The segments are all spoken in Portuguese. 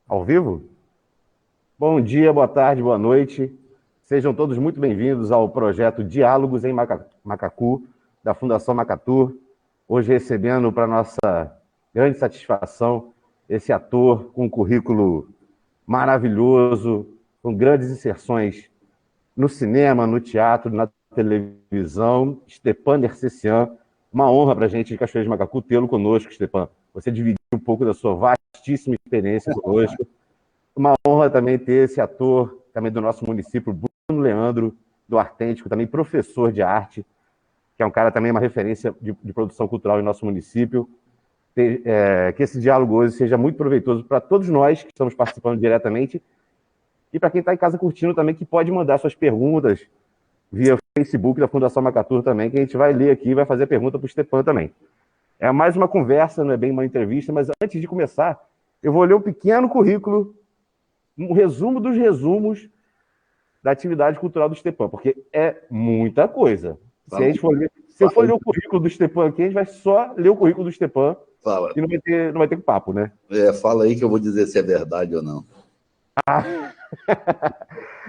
Ao vivo? Bom dia, boa tarde, boa noite. Sejam todos muito bem-vindos ao projeto Diálogos em Macacu, da Fundação Macatur. Hoje recebendo, para nossa grande satisfação, esse ator com um currículo maravilhoso, com grandes inserções no cinema, no teatro, na televisão, Stepan Nercessian. Uma honra para a gente de Cachoeira de Macacu tê-lo conosco, Stepan. Você dividiu um pouco da sua vastíssima experiência conosco. Uma honra também ter esse ator, também do nosso município, Bruno Leandro, do Artêntico, também professor de arte, que é um cara também uma referência de produção cultural em nosso município. Que esse diálogo hoje seja muito proveitoso para todos nós que estamos participando diretamente e para quem está em casa curtindo também, que pode mandar suas perguntas via Facebook da Fundação Macatur também, que a gente vai ler aqui e vai fazer pergunta para o Stepan também. É mais uma conversa, não é bem uma entrevista, mas antes de começar, eu vou ler um pequeno currículo, um resumo dos resumos da atividade cultural do Stepan, porque é muita coisa. Se, a gente for ler, se eu for ler o currículo do Stepan aqui, a gente vai só ler o currículo do Stepan e não vai ter papo, né? Fala aí que eu vou dizer se é verdade ou não.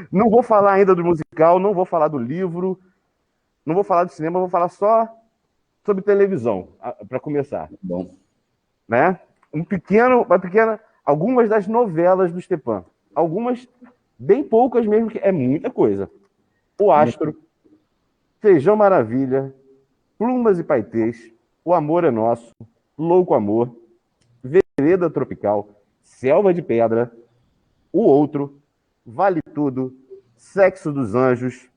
Não vou falar ainda do musical, não vou falar do livro, não vou falar do cinema, vou falar só sobre televisão, para começar. Bom. Né? Algumas das novelas do Stepan. Algumas, bem poucas mesmo, que é muita coisa. O Astro, Feijão Maravilha, Plumas e Paetês, O Amor é Nosso, Louco Amor, Vereda Tropical, Selva de Pedra, O Outro, Vale Tudo, Sexo dos Anjos,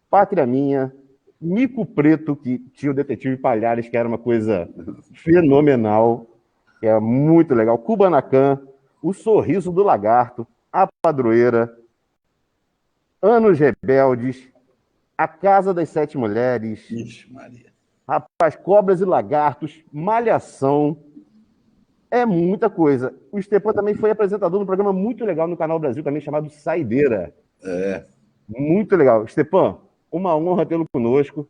Pátria Minha, Mico Preto, que tinha o Detetive Palhares, que era uma coisa fenomenal, que é muito legal, Kubanacan, O Sorriso do Lagarto, A Padroeira, Anos Rebeldes, A Casa das Sete Mulheres, Ixi, Maria. Rapaz, Cobras e Lagartos, Malhação, é muita coisa. O Stepan também foi apresentador de um programa muito legal no Canal Brasil, também chamado Saideira. Muito legal. Stepan, uma honra tê-lo conosco.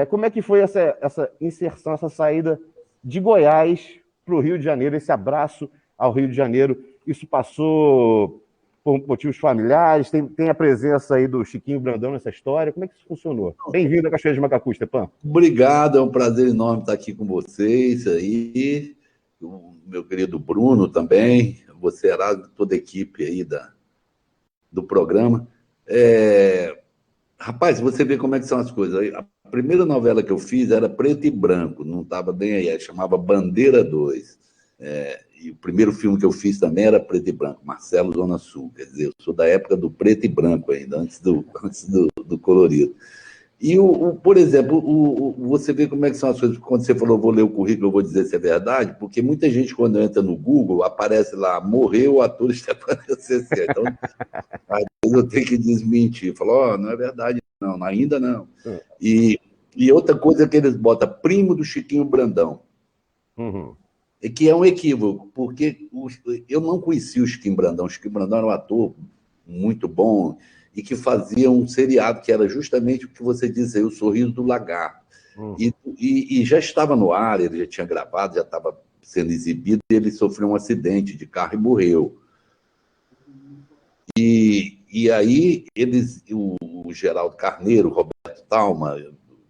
Como é que foi essa inserção, essa saída de Goiás para o Rio de Janeiro, esse abraço ao Rio de Janeiro? Isso passou por motivos familiares? Tem a presença aí do Chiquinho Brandão nessa história? Como é que isso funcionou? Bem-vindo a Cachoeira de Macacu, Stepan. Obrigado, é um prazer enorme estar aqui com vocês aí. O meu querido Bruno também, você era toda a equipe aí do programa. Rapaz, você vê como é que são as coisas. A primeira novela que eu fiz era preto e branco, não estava bem aí, chamava Bandeira 2. E o primeiro filme que eu fiz também era preto e branco, Marcelo Zona Sul. Quer dizer, eu sou da época do preto e branco ainda, antes do colorido. E, por exemplo, você vê como é que são as coisas. Quando você falou, vou ler o currículo, eu vou dizer se é verdade, porque muita gente, quando entra no Google, aparece lá, morreu o ator Stepan Nercessian. Então, às vezes eu tenho que desmentir. Falar, não é verdade, não, ainda não. E outra coisa que eles botam, primo do Chiquinho Brandão. Uhum. Que é um equívoco, porque eu não conhecia o Chiquinho Brandão. O Chiquinho Brandão era um ator muito bom e que fazia um seriado que era justamente o que você disse aí, O Sorriso do Lagarto. E já estava no ar, ele já tinha gravado, já estava sendo exibido, e ele sofreu um acidente de carro e morreu. E aí o Geraldo Carneiro, o Roberto Talma,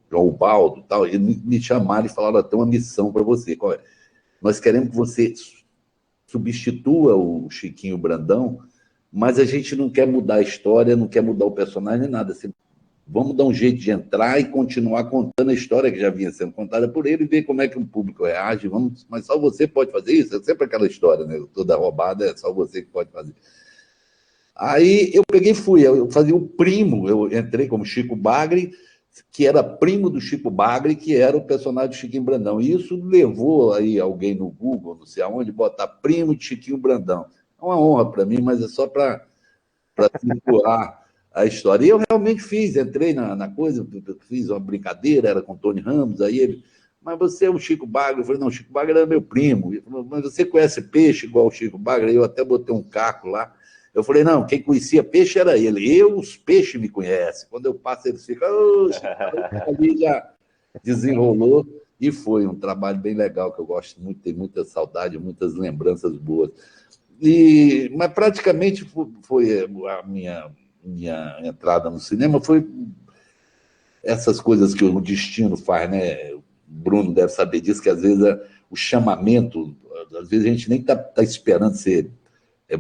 João Baldo, eles me chamaram e falaram, tem uma missão para você. Qual é? Nós queremos que você substitua o Chiquinho Brandão, mas a gente não quer mudar a história, não quer mudar o personagem, nem nada. Assim, vamos dar um jeito de entrar e continuar contando a história que já vinha sendo contada por ele e ver como é que o público reage. Mas só você pode fazer isso? É sempre aquela história, né? Toda roubada, é só você que pode fazer. Aí eu peguei e fui, eu fazia o primo, eu entrei como Chico Bagre, que era primo do Chico Bagre, que era o personagem do Chiquinho Brandão. E isso levou aí alguém no Google, não sei aonde, botar primo de Chiquinho Brandão. É uma honra para mim, mas é só para situar a história. E eu realmente fiz, entrei na coisa, fiz uma brincadeira, era com o Tony Ramos, aí ele, mas você é o Chico Bagre? Eu falei, não, o Chico Bagre era meu primo. Ele falou, mas você conhece peixe igual o Chico Bagre? Eu até botei um caco lá. Eu falei, não, quem conhecia peixe era ele. Os peixes me conhecem. Quando eu passo, eles ficam, ali já desenrolou. E foi um trabalho bem legal, que eu gosto muito, tenho muita saudade, muitas lembranças boas. Mas praticamente foi a minha entrada no cinema, foi essas coisas que o destino faz, né? O Bruno deve saber disso, que às vezes o chamamento, às vezes a gente nem está esperando ser é,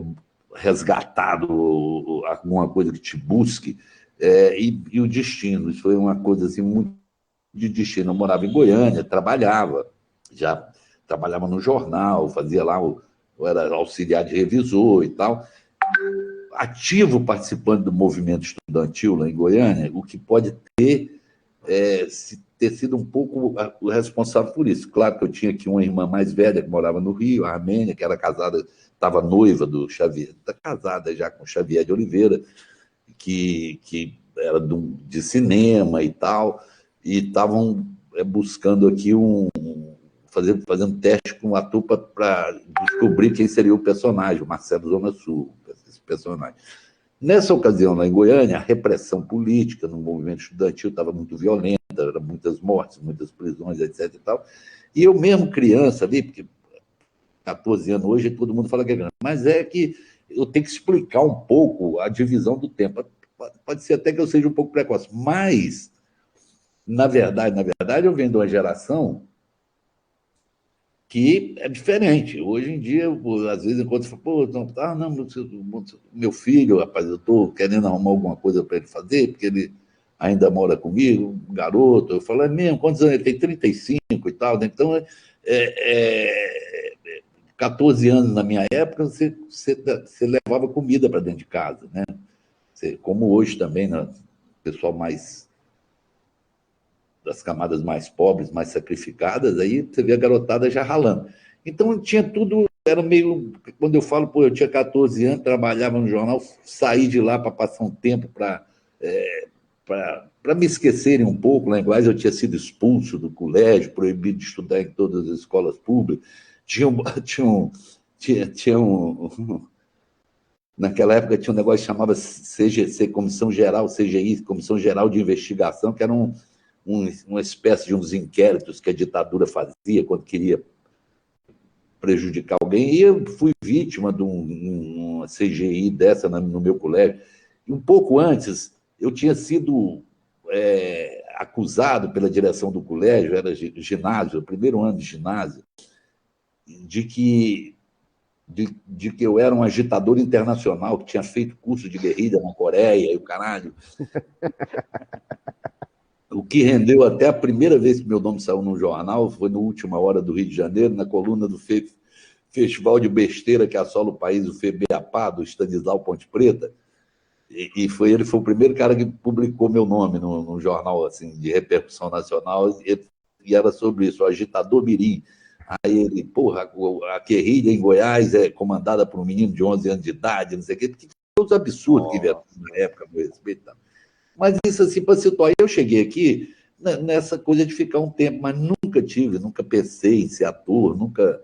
resgatado, ou alguma coisa que te busque, e o destino. Isso foi uma coisa assim, muito de destino. Eu morava em Goiânia, já trabalhava no jornal, fazia lá, eu era auxiliar de revisor e tal, ativo participando do movimento estudantil lá em Goiânia, o que pode ter sido um pouco o responsável por isso. Claro que eu tinha aqui uma irmã mais velha que morava no Rio, a Armênia, que era casada, estava noiva do Xavier, está casada já com o Xavier de Oliveira, que era de cinema e tal, e estavam buscando aqui fazendo teste com um ator para descobrir quem seria o personagem, o Marcelo Zona Sul, esse personagem. Nessa ocasião, lá em Goiânia, a repressão política no movimento estudantil estava muito violenta, eram muitas mortes, muitas prisões, etc. E tal. E eu mesmo, criança ali, porque 14 anos hoje, todo mundo fala que é grande, mas é que eu tenho que explicar um pouco a divisão do tempo. Pode ser até que eu seja um pouco precoce, mas, na verdade, eu venho de uma geração que é diferente. Hoje em dia, às vezes, enquanto você fala, não, meu filho, rapaz, eu estou querendo arrumar alguma coisa para ele fazer, porque ele ainda mora comigo, um garoto. Eu falo, é mesmo, quantos anos? Ele tem 35 e tal, né? Então, 14 anos na minha época, você levava comida para dentro de casa, né? Como hoje também, né? O pessoal das camadas mais pobres, mais sacrificadas, aí você vê a garotada já ralando. Então tinha tudo, era meio. Quando eu falo, eu tinha 14 anos, trabalhava no jornal, saí de lá para passar um tempo para me esquecerem um pouco. Lá em Goiás eu tinha sido expulso do colégio, proibido de estudar em todas as escolas públicas. Tinha um naquela época tinha um negócio que chamava CGC, Comissão Geral, CGI, Comissão Geral de Investigação, que era uma espécie de uns inquéritos que a ditadura fazia quando queria prejudicar alguém. E eu fui vítima de uma CGI dessa no meu colégio. E um pouco antes, eu tinha sido acusado pela direção do colégio, era ginásio, primeiro ano de ginásio, de que eu era um agitador internacional, que tinha feito curso de guerrilha na Coreia e o caralho. O que rendeu até a primeira vez que meu nome saiu no jornal foi no Última Hora do Rio de Janeiro, na coluna do Festival de Besteira que assola o país, o FEBEAPA, do Stanislau Ponte Preta. E ele foi o primeiro cara que publicou meu nome num jornal assim, de repercussão nacional, e era sobre isso, o agitador mirim. Aí ele, porra, a guerrilha em Goiás é comandada por um menino de 11 anos de idade, não sei o quê, que os absurdos que vieram na época, meu respeito. Mas isso assim, para situar, eu cheguei aqui nessa coisa de ficar um tempo, mas nunca pensei em ser ator, nunca.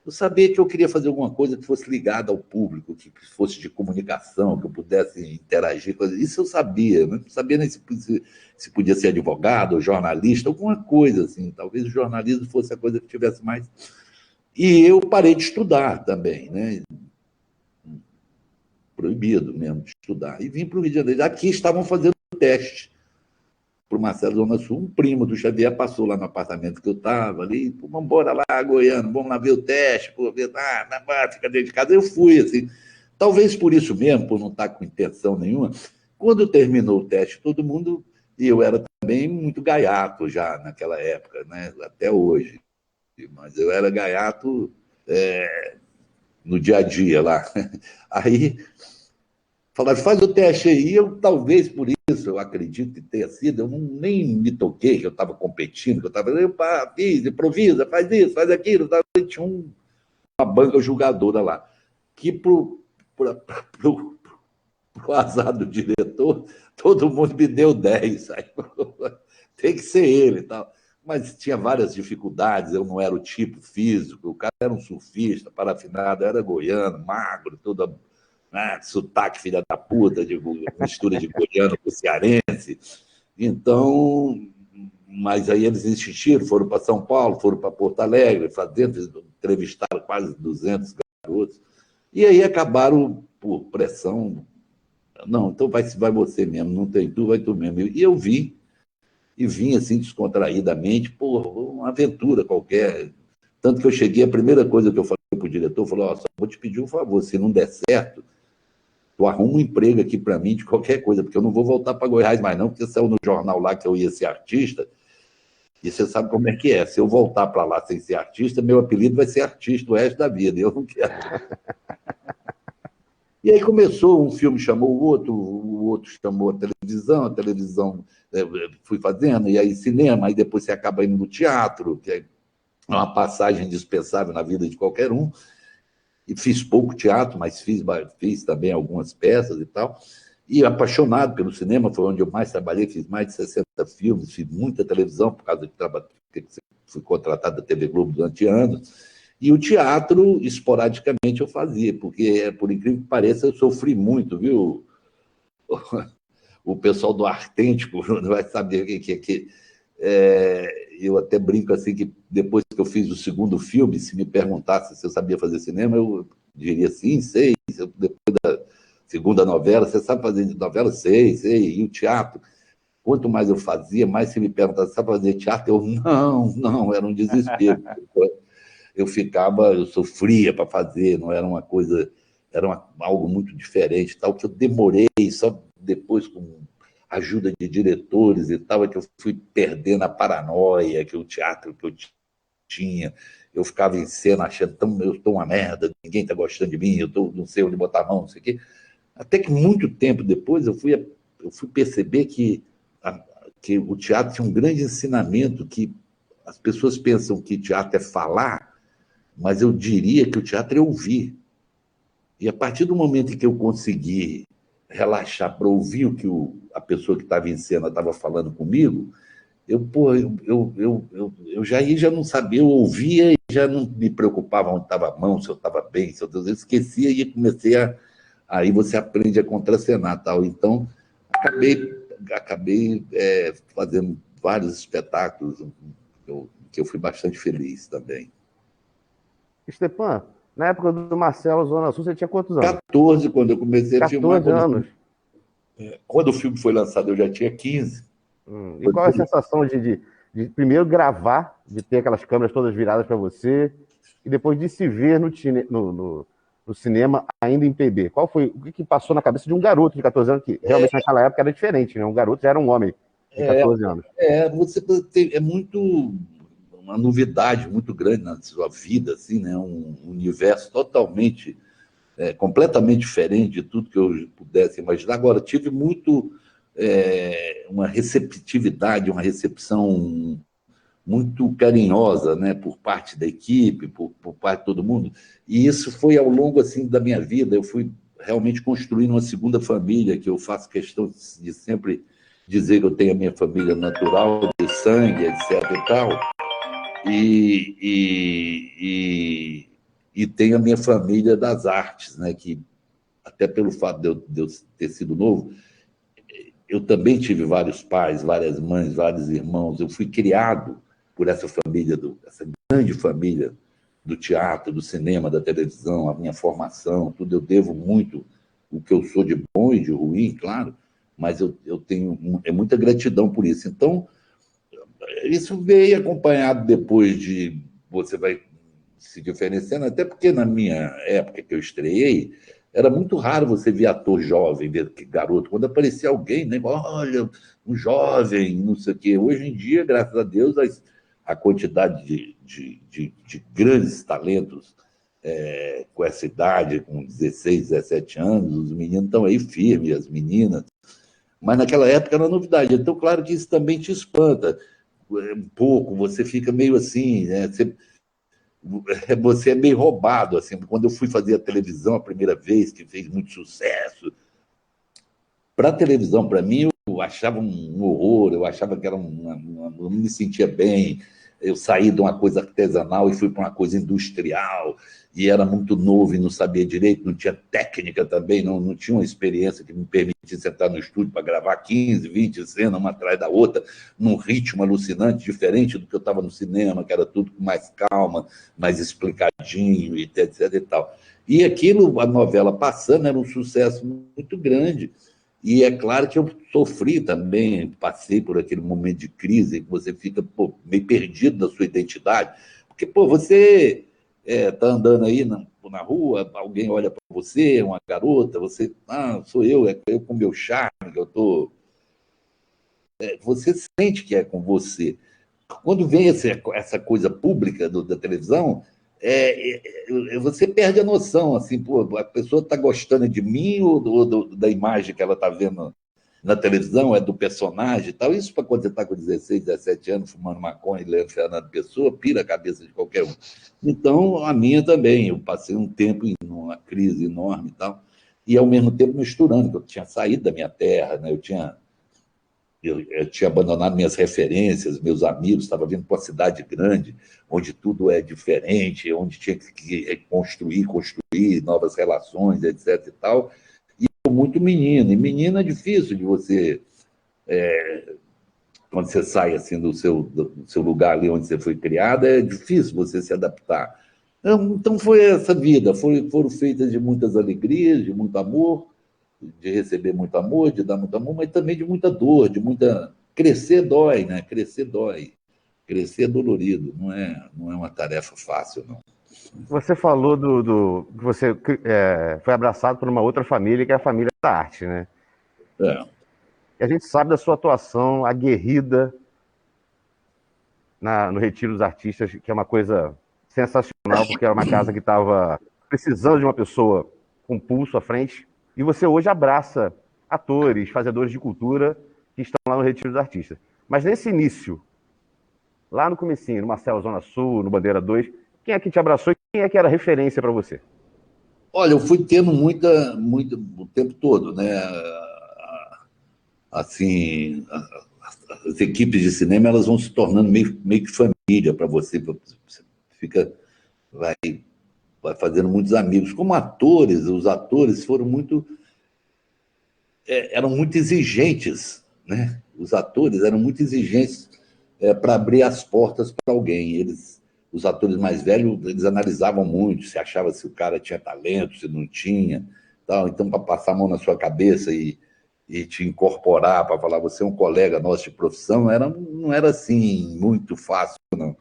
Eu sabia que eu queria fazer alguma coisa que fosse ligada ao público, que fosse de comunicação, que eu pudesse interagir com isso. Eu sabia, não sabia nem se podia ser advogado ou jornalista, alguma coisa assim. Talvez o jornalismo fosse a coisa que tivesse mais. E eu parei de estudar também, né? Proibido mesmo de estudar. E vim para o Rio de Janeiro. Aqui estavam fazendo teste para o Marcelo Zona Sul. Um primo do Xavier passou lá no apartamento que eu estava ali. Vamos embora lá, Goiano, vamos lá ver o teste. Fica dentro de casa. Eu fui, assim. Talvez por isso mesmo, por não estar com intenção nenhuma. Quando terminou o teste, todo mundo. E eu era também muito gaiato já naquela época, né? Até hoje. Mas eu era gaiato no dia a dia lá. Aí falaram, faz o teste aí. Eu, talvez por isso, eu acredito que tenha sido, eu nem me toquei que eu estava competindo, que eu estava, fiz, improvisa, faz isso, faz aquilo. Tinha uma banca julgadora lá, que pro azar do diretor, todo mundo me deu 10. Aí, tem que ser ele e tal. Mas tinha várias dificuldades, eu não era o tipo físico, o cara era um surfista, parafinado, era goiano, magro, todo sotaque filha da puta, de mistura de goiano com cearense. Então, mas aí eles insistiram, foram para São Paulo, foram para Porto Alegre, entrevistaram quase 200 garotos. E aí acabaram, por pressão, não, então vai você mesmo, não tem tu, vai tu mesmo. E eu vim, e vim assim, descontraídamente, pô, uma aventura qualquer. Tanto que eu cheguei, a primeira coisa que eu falei para o diretor, falou, ó, só vou te pedir um favor, se não der certo, tu arruma um emprego aqui para mim de qualquer coisa, porque eu não vou voltar para Goiás mais não, porque saiu no jornal lá que eu ia ser artista, e você sabe como é que é, se eu voltar para lá sem ser artista, meu apelido vai ser artista o resto da vida, e eu não quero. E aí começou, um filme chamou o outro chamou a televisão fui fazendo, e aí cinema, aí depois você acaba indo no teatro, que é uma passagem dispensável na vida de qualquer um, e fiz pouco teatro, mas fiz também algumas peças e tal, e apaixonado pelo cinema, foi onde eu mais trabalhei, fiz mais de 60 filmes, fiz muita televisão, por causa de trabalho, fui contratado da TV Globo durante anos, e o teatro, esporadicamente, eu fazia, porque, por incrível que pareça, eu sofri muito, viu? O pessoal do Artêntico não vai saber o que é que. Eu até brinco assim que depois que eu fiz o segundo filme, se me perguntasse se eu sabia fazer cinema, eu diria sim, sei. Depois da segunda novela, você sabe fazer novela? Sei. E o teatro, quanto mais eu fazia, mais se me perguntasse, sabe fazer teatro? Eu, não, era um desespero. Eu sofria para fazer, não era uma coisa, algo muito diferente, tal, que eu demorei, só depois com ajuda de diretores e tal, é que eu fui perdendo a paranoia, que o teatro que eu tinha, eu ficava em cena achando, eu estou uma merda, ninguém está gostando de mim, não sei onde botar a mão, não sei o quê. Até que muito tempo depois eu fui perceber que o teatro tinha um grande ensinamento, que as pessoas pensam que teatro é falar, mas eu diria que o teatro é ouvir. E a partir do momento em que eu consegui relaxar para ouvir o que a pessoa que estava em cena estava falando comigo, eu já não sabia, eu ouvia e já não me preocupava onde estava a mão, se eu estava bem, se eu esquecia e comecei a. Aí você aprende a contracenar tal. Então, acabei fazendo vários espetáculos que eu fui bastante feliz também. Stepan, na época do Marcelo Zona Sul, você tinha quantos anos? 14, quando eu comecei a filmar. 14 anos. Quando o filme foi lançado, eu já tinha 15. E qual é a sensação de primeiro gravar, de ter aquelas câmeras todas viradas para você, e depois de se ver no cinema ainda em PB? O que passou na cabeça de um garoto de 14 anos, que realmente naquela época era diferente, né? Um garoto já era um homem de 14 anos. É muito uma novidade muito grande na sua vida, assim, né? Um universo totalmente, completamente diferente de tudo que eu pudesse imaginar. Agora, tive uma receptividade, uma recepção muito carinhosa, né, por parte da equipe, por parte de todo mundo. E isso foi ao longo assim da minha vida. Eu fui realmente construindo uma segunda família, que eu faço questão de sempre dizer que eu tenho a minha família natural, de sangue, etc. e tal. E tenho a minha família das artes, né, que até pelo fato de eu ter sido novo, eu também tive vários pais, várias mães, vários irmãos. Eu fui criado por essa família, essa grande família do teatro, do cinema, da televisão, a minha formação, tudo. Eu devo muito o que eu sou de bom e de ruim, claro, mas eu tenho muita gratidão por isso. Então, isso veio acompanhado depois de você vai se diferenciando, até porque na minha época que eu estreiei, era muito raro você ver ator jovem, ver garoto. Quando aparecia alguém, né, olha, um jovem, não sei o quê. Hoje em dia, graças a Deus, a quantidade de grandes talentos com essa idade, com 16, 17 anos, os meninos estão aí firmes, as meninas. Mas naquela época era novidade. Então, claro que isso também te espanta um pouco, você fica meio assim, né? Você é meio roubado, assim. Quando eu fui fazer a televisão a primeira vez, que fez muito sucesso, para a televisão, para mim, eu achava um horror, eu achava que era eu não me sentia bem. Eu saí de uma coisa artesanal e fui para uma coisa industrial, e era muito novo e não sabia direito, não tinha técnica também, não tinha uma experiência que me permitisse sentar no estúdio para gravar 15, 20 cenas, uma atrás da outra, num ritmo alucinante, diferente do que eu estava no cinema, que era tudo com mais calma, mais explicadinho, etc. e tal. E aquilo, a novela passando, era um sucesso muito grande. E é claro que eu sofri também, passei por aquele momento de crise, que você fica meio perdido na sua identidade. Porque, você está andando aí na rua, alguém olha para você, uma garota, você, sou eu, é eu com meu charme, que eu estou. Você sente que é com você. Quando vem essa coisa pública da televisão, você perde a noção, assim, a pessoa está gostando de mim ou da imagem que ela está vendo na televisão, é do personagem e tal. Isso para quando você está com 16, 17 anos, fumando maconha e lendo Fernando Pessoa, pira a cabeça de qualquer um. Então, a minha também. Eu passei um tempo em uma crise enorme e tal, e ao mesmo tempo misturando, eu tinha saído da minha terra, né? Eu tinha abandonado minhas referências, meus amigos, estava vindo para uma cidade grande, onde tudo é diferente, onde tinha que construir novas relações, etc. e tal. E eu muito menino. E menino é difícil de você, quando você sai assim do seu lugar ali onde você foi criado, é difícil você se adaptar. Então foi essa vida, foram feitas de muitas alegrias, de muito amor, de receber muito amor, de dar muito amor, mas também de muita dor, de muita. Crescer dói, né? Crescer dói. Crescer é dolorido, não é uma tarefa fácil, não. Você falou que você foi abraçado por uma outra família, que é a família da arte, né? É. E a gente sabe da sua atuação aguerrida no Retiro dos Artistas, que é uma coisa sensacional, porque era uma casa que estava precisando de uma pessoa com pulso à frente. E você hoje abraça atores, fazedores de cultura que estão lá no Retiro dos Artistas. Mas nesse início, lá no comecinho, no Marcelo Zona Sul, no Bandeira 2, quem é que te abraçou e quem é que era referência para você? Olha, eu fui tendo muita o tempo todo, né? Assim, as equipes de cinema elas vão se tornando meio que família para você. Você fica, vai, vai fazendo muitos amigos. Como atores, os atores eram muito exigentes, né? Os atores eram muito exigentes para abrir as portas para alguém. Os atores mais velhos, eles analisavam muito, se achava se o cara tinha talento, se não tinha, tal. Então, para passar a mão na sua cabeça e te incorporar para falar, você é um colega nosso de profissão, não era assim muito fácil, não.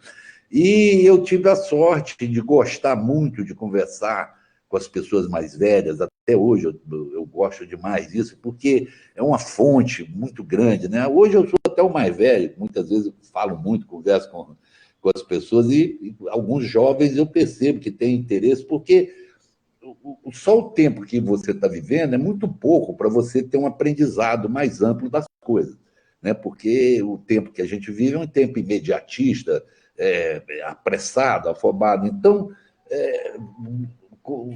E eu tive a sorte de gostar muito de conversar com as pessoas mais velhas. Até hoje eu gosto demais disso, porque é uma fonte muito grande, né? Hoje eu sou até o mais velho, muitas vezes eu falo muito, converso com as pessoas, e alguns jovens eu percebo que têm interesse, porque só o tempo que você está vivendo é muito pouco para você ter um aprendizado mais amplo das coisas, né? Porque o tempo que a gente vive é um tempo imediatista, apressado, afobado. Então,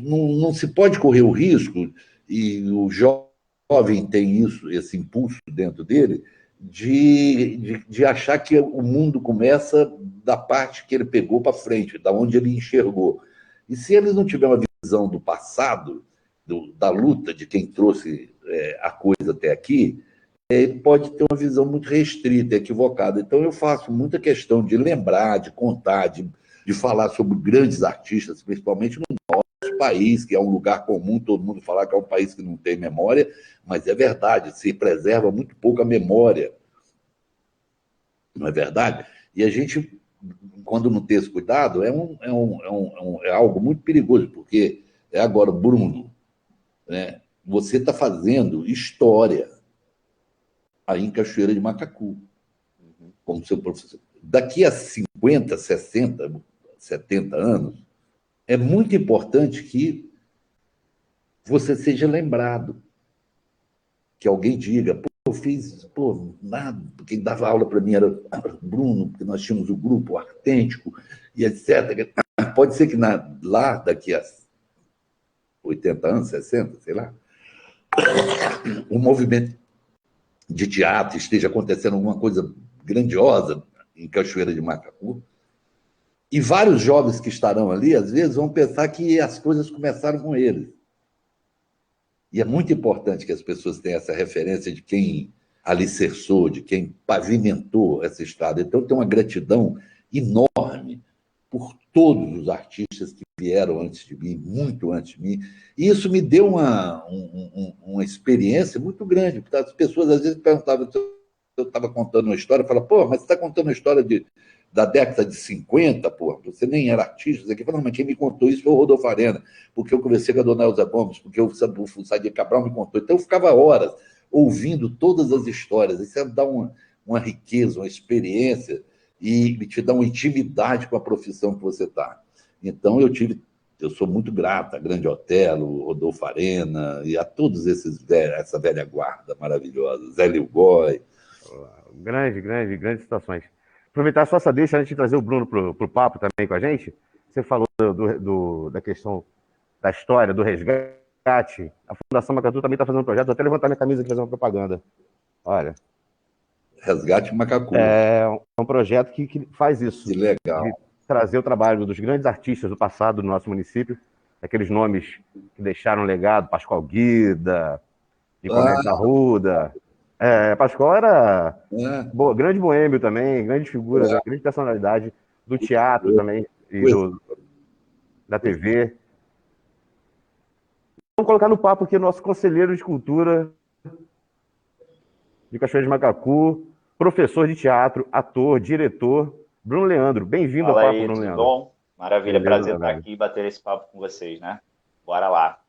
não se pode correr o risco, e o jovem tem isso, esse impulso dentro dele, de achar que o mundo começa da parte que ele pegou para frente, da onde ele enxergou. E se ele não tiver uma visão do passado, da luta de quem trouxe a coisa até aqui, ele pode ter uma visão muito restrita, equivocada. Então, eu faço muita questão de lembrar, de contar, de falar sobre grandes artistas, principalmente no nosso país, que é um lugar comum todo mundo falar que é um país que não tem memória, mas é verdade, se preserva muito pouco a memória, não é verdade? E a gente, quando não tem esse cuidado, é algo muito perigoso, porque agora, Bruno, né, você está fazendo história aí em Cachoeira de Macacu, como seu professor. Daqui a 50, 60, 70 anos, é muito importante que você seja lembrado, que alguém diga, eu fiz, nada, quem dava aula para mim era Bruno, porque nós tínhamos o grupo Artêntico e etc. Pode ser que lá, daqui a 80 anos, 60, sei lá, um movimento de teatro esteja acontecendo alguma coisa grandiosa em Cachoeira de Macacu, e vários jovens que estarão ali, às vezes, vão pensar que as coisas começaram com eles. E é muito importante que as pessoas tenham essa referência de quem alicerçou, de quem pavimentou essa estrada. Então, tem uma gratidão enorme por todos os artistas que vieram antes de mim, muito antes de mim, e isso me deu uma experiência muito grande, porque as pessoas às vezes perguntavam se eu estava contando uma história, falavam, pô, mas você está contando uma história da década de 50, pô, você nem era artista, aqui. Não, mas quem me contou isso foi o Rodolfo Arena, porque eu conversei com a dona Elza Gomes, porque o Sadia Cabral me contou, então eu ficava horas ouvindo todas as histórias, isso dá uma riqueza, uma experiência, e te dá uma intimidade com a profissão que você está. Então, eu sou muito grato a Grande Otelo, Rodolfo Arena e a todos essa velha guarda maravilhosa, Zé Lilgoy. Grandes situações. Aproveitar só essa deixa antes de trazer o Bruno pro papo também com a gente. Você falou da questão da história, do resgate. A Fundação Macatu também está fazendo um projeto. Vou até levantar minha camisa aqui e fazer uma propaganda. Olha. Resgate Macacu. É um projeto que faz isso. Que legal. De trazer o trabalho dos grandes artistas do passado do nosso município, aqueles nomes que deixaram legado, Pascoal Guida, Nicomedes Arruda. Pascoal era grande boêmio também, grande figura, grande personalidade do teatro também e da TV. Vamos colocar no papo aqui o nosso conselheiro de cultura de Cachoeira de Macacu, professor de teatro, ator, diretor, Bruno Leandro. Bem-vindo ao papo, Bruno Leandro. Bom? Maravilha, prazer estar aqui e bater esse papo com vocês, né? Bora lá.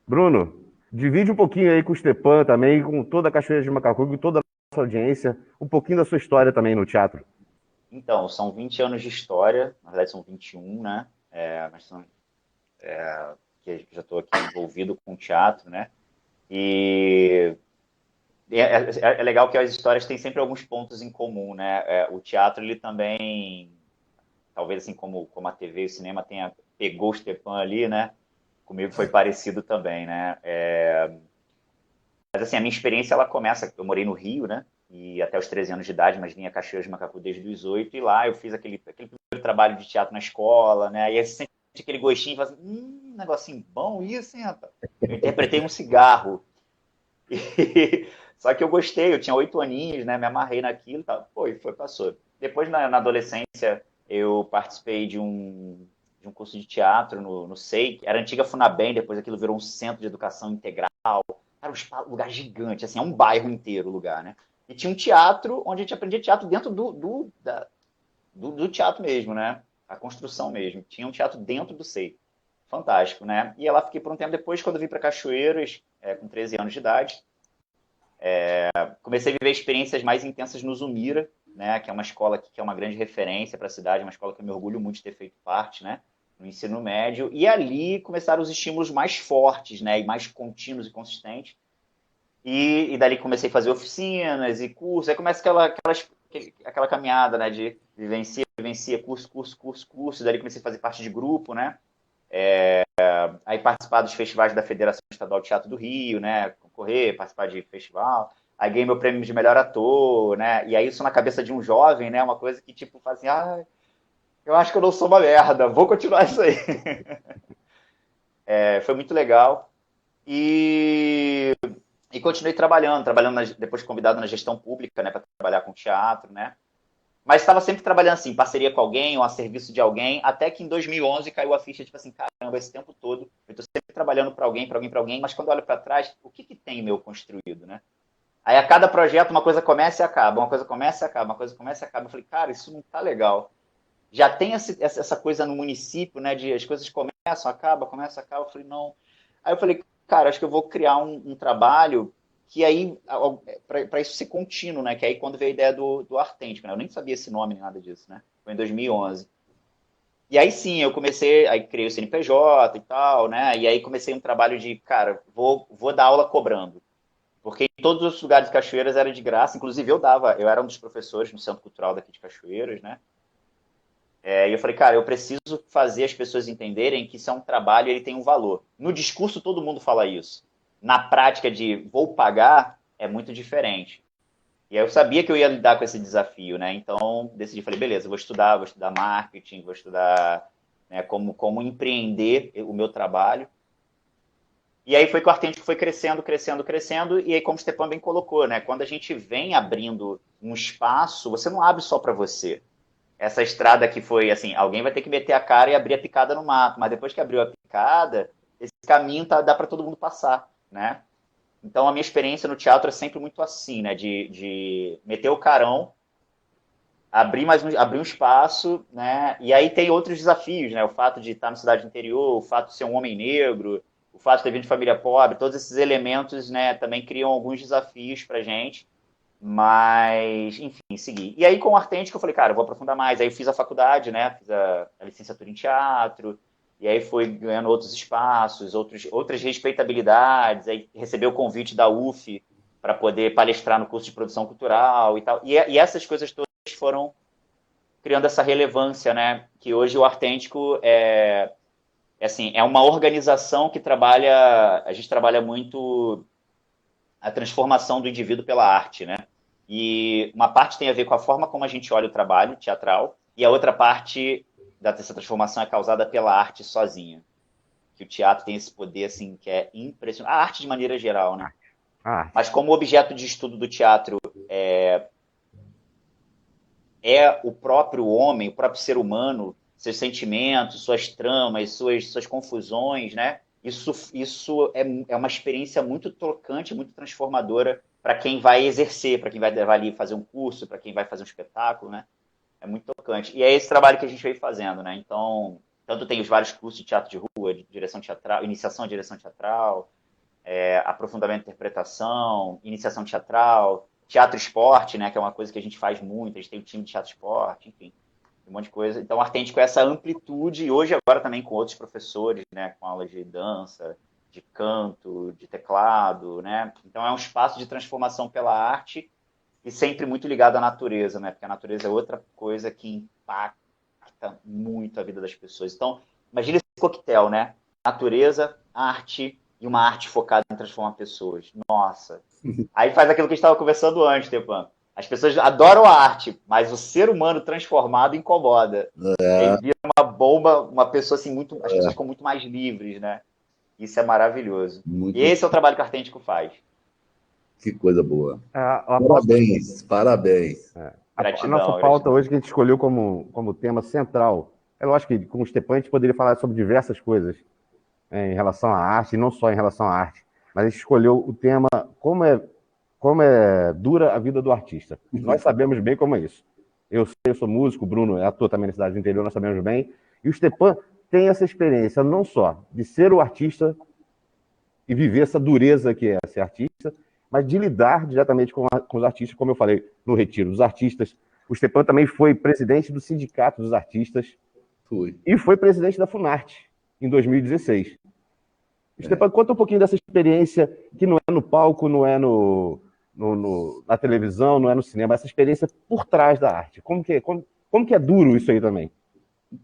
Bruno, divide um pouquinho aí com o Stepan também, com toda a Cachoeira de Macacu, com toda a nossa audiência, um pouquinho da sua história também no teatro. Então, são 20 anos de história, na verdade são 21, né? Mas que já estou aqui envolvido com teatro, né? E é legal que as histórias têm sempre alguns pontos em comum, né? O teatro, ele também, talvez assim como a TV e o cinema pegou o Stepan ali, né? Comigo foi parecido também, né? Mas assim, a minha experiência, ela começa, eu morei no Rio, né? E até os 13 anos de idade, mas vim a Cachoeira de Macacu desde os 8, e lá eu fiz aquele primeiro trabalho de teatro na escola, né? E aí sempre aquele gostinho, fala assim, negocinho bom isso, hein, rapaz? Eu interpretei um cigarro. Só que eu gostei, eu tinha 8 aninhos, né? Me amarrei naquilo, tá? Passou. Depois, na adolescência, eu participei de um curso de teatro no SEI, era a antiga Funabem, depois aquilo virou um centro de educação integral. Era um lugar gigante, assim, é um bairro inteiro o lugar, né? E tinha um teatro onde a gente aprendia teatro dentro do teatro mesmo, né? A construção mesmo. Tinha um teatro dentro do SEI. Fantástico, né? E lá fiquei por um tempo depois, quando eu vim para Cachoeiras, com 13 anos de idade. Comecei a viver experiências mais intensas no Zumira, né? Que é uma escola que é uma grande referência para a cidade, uma escola que eu me orgulho muito de ter feito parte, né? No ensino médio. E ali começaram os estímulos mais fortes, né? E mais contínuos e consistentes. E dali comecei a fazer oficinas e cursos. Aí começa aquela caminhada, né? De vivencia, curso. Dali comecei a fazer parte de grupo, né? Aí participar dos festivais da Federação Estadual de Teatro do Rio, né? Concorrer, participar de festival. Aí ganhei meu prêmio de melhor ator, né? E aí isso na cabeça de um jovem, né? Uma coisa que tipo faz assim, eu acho que eu não sou uma merda, vou continuar isso aí. Foi muito legal. E continuei trabalhando depois convidado na gestão pública, né? Para trabalhar com teatro, né? Mas estava sempre trabalhando assim, parceria com alguém ou a serviço de alguém, até que em 2011 caiu a ficha, tipo assim, caramba, esse tempo todo, eu estou sempre trabalhando para alguém, mas quando eu olho para trás, o que tem meu construído, né? Aí a cada projeto uma coisa começa e acaba, uma coisa começa e acaba, uma coisa começa e acaba. Eu falei, cara, isso não tá legal. Já tem essa coisa no município, né, de as coisas começam, acabam, começam, acabam. Eu falei, não. Aí eu falei, cara, acho que eu vou criar um trabalho que aí, para isso ser contínuo, né? Que aí quando veio a ideia do Artêntico, né? Eu nem sabia esse nome nem nada disso, né? Foi em 2011. E aí sim, aí criei o CNPJ e tal, né? E aí comecei um trabalho de, cara, vou dar aula cobrando. Porque em todos os lugares de Cachoeiras era de graça, inclusive eu era um dos professores no Centro Cultural daqui de Cachoeiras, né? E eu falei, cara, eu preciso fazer as pessoas entenderem que isso é um trabalho e ele tem um valor. No discurso todo mundo fala isso. Na prática de vou pagar, é muito diferente. E aí eu sabia que eu ia lidar com esse desafio, né? Então, decidi, falei, beleza, vou estudar marketing, vou estudar, né, como empreender o meu trabalho. E aí foi que o Artêntico foi crescendo, e aí como o Stepan bem colocou, né? Quando a gente vem abrindo um espaço, você não abre só para você. essa estrada que foi assim, alguém vai ter que meter a cara e abrir a picada no mato, mas depois que abriu a picada, esse caminho dá para todo mundo passar, né? Então a minha experiência no teatro é sempre muito assim, né? De meter o carão, abrir um espaço, né? E aí tem outros desafios, né? O fato de estar na cidade interior, o fato de ser um homem negro, o fato de ter vindo de família pobre, todos esses elementos, né? Também criam alguns desafios para gente. Mas, enfim, segui. E aí, com o Artente, que eu falei, cara, eu vou aprofundar mais. Aí eu fiz a faculdade, né? Fiz a licenciatura em teatro. E aí fui ganhando outros espaços, outras respeitabilidades. Aí recebeu o convite da UF para poder palestrar no curso de produção cultural e tal. E essas coisas todas foram criando essa relevância, né? Que hoje o Artêntico assim, é uma organização que a gente trabalha muito a transformação do indivíduo pela arte, né? E uma parte tem a ver com a forma como a gente olha o trabalho teatral, e a outra parte dessa transformação é causada pela arte sozinha. Que o teatro tem esse poder, assim, que é impressionante. A arte de maneira geral, né? Mas como objeto de estudo do teatro é o próprio homem, o próprio ser humano, seus sentimentos, suas tramas, suas confusões, né? Isso é uma experiência muito tocante, muito transformadora para quem vai exercer, para quem vai ali fazer um curso, para quem vai fazer um espetáculo, né? É muito tocante. E é esse trabalho que a gente veio fazendo, né? Então, tanto tem os vários cursos de teatro de rua, de direção teatral, iniciação à direção teatral, aprofundamento de interpretação, iniciação teatral, teatro esporte, né? Que é uma coisa que a gente faz muito, a gente tem um time de teatro esporte, enfim, um monte de coisa. Então, o Artente com essa amplitude, e hoje agora também com outros professores, né? Com aulas de dança, de canto, de teclado, né? Então, é um espaço de transformação pela arte e sempre muito ligado à natureza, né? Porque a natureza é outra coisa que impacta muito a vida das pessoas. Então, imagina esse coquetel, né? Natureza, arte e uma arte focada em transformar pessoas. Nossa! Aí faz aquilo que a gente estava conversando antes, Stepan. As pessoas adoram a arte, mas o ser humano transformado incomoda. E aí vira uma bomba, uma pessoa assim, as pessoas ficam muito mais livres, né? Isso é maravilhoso. Muito. E esse é o trabalho que o Artêntico faz. Que coisa boa. Parabéns, parabéns. Gratidão, a nossa pauta hoje que a gente escolheu como tema central. É lógico que com o Stepan a gente poderia falar sobre diversas coisas em relação à arte, e não só em relação à arte. Mas a gente escolheu o tema como é dura a vida do artista. Nós sabemos bem como é isso. Eu sou músico, o Bruno é ator também na cidade do interior, nós sabemos bem. E o Stepan tem essa experiência não só de ser o artista e viver essa dureza que é ser artista, mas de lidar diretamente com os artistas, como eu falei no Retiro dos Artistas. O Stepan também foi presidente do Sindicato dos Artistas e foi presidente da Funarte em 2016. Stepan, conta um pouquinho dessa experiência que não é no palco, não é na televisão, não é no cinema, essa experiência por trás da arte. Como que é duro isso aí também?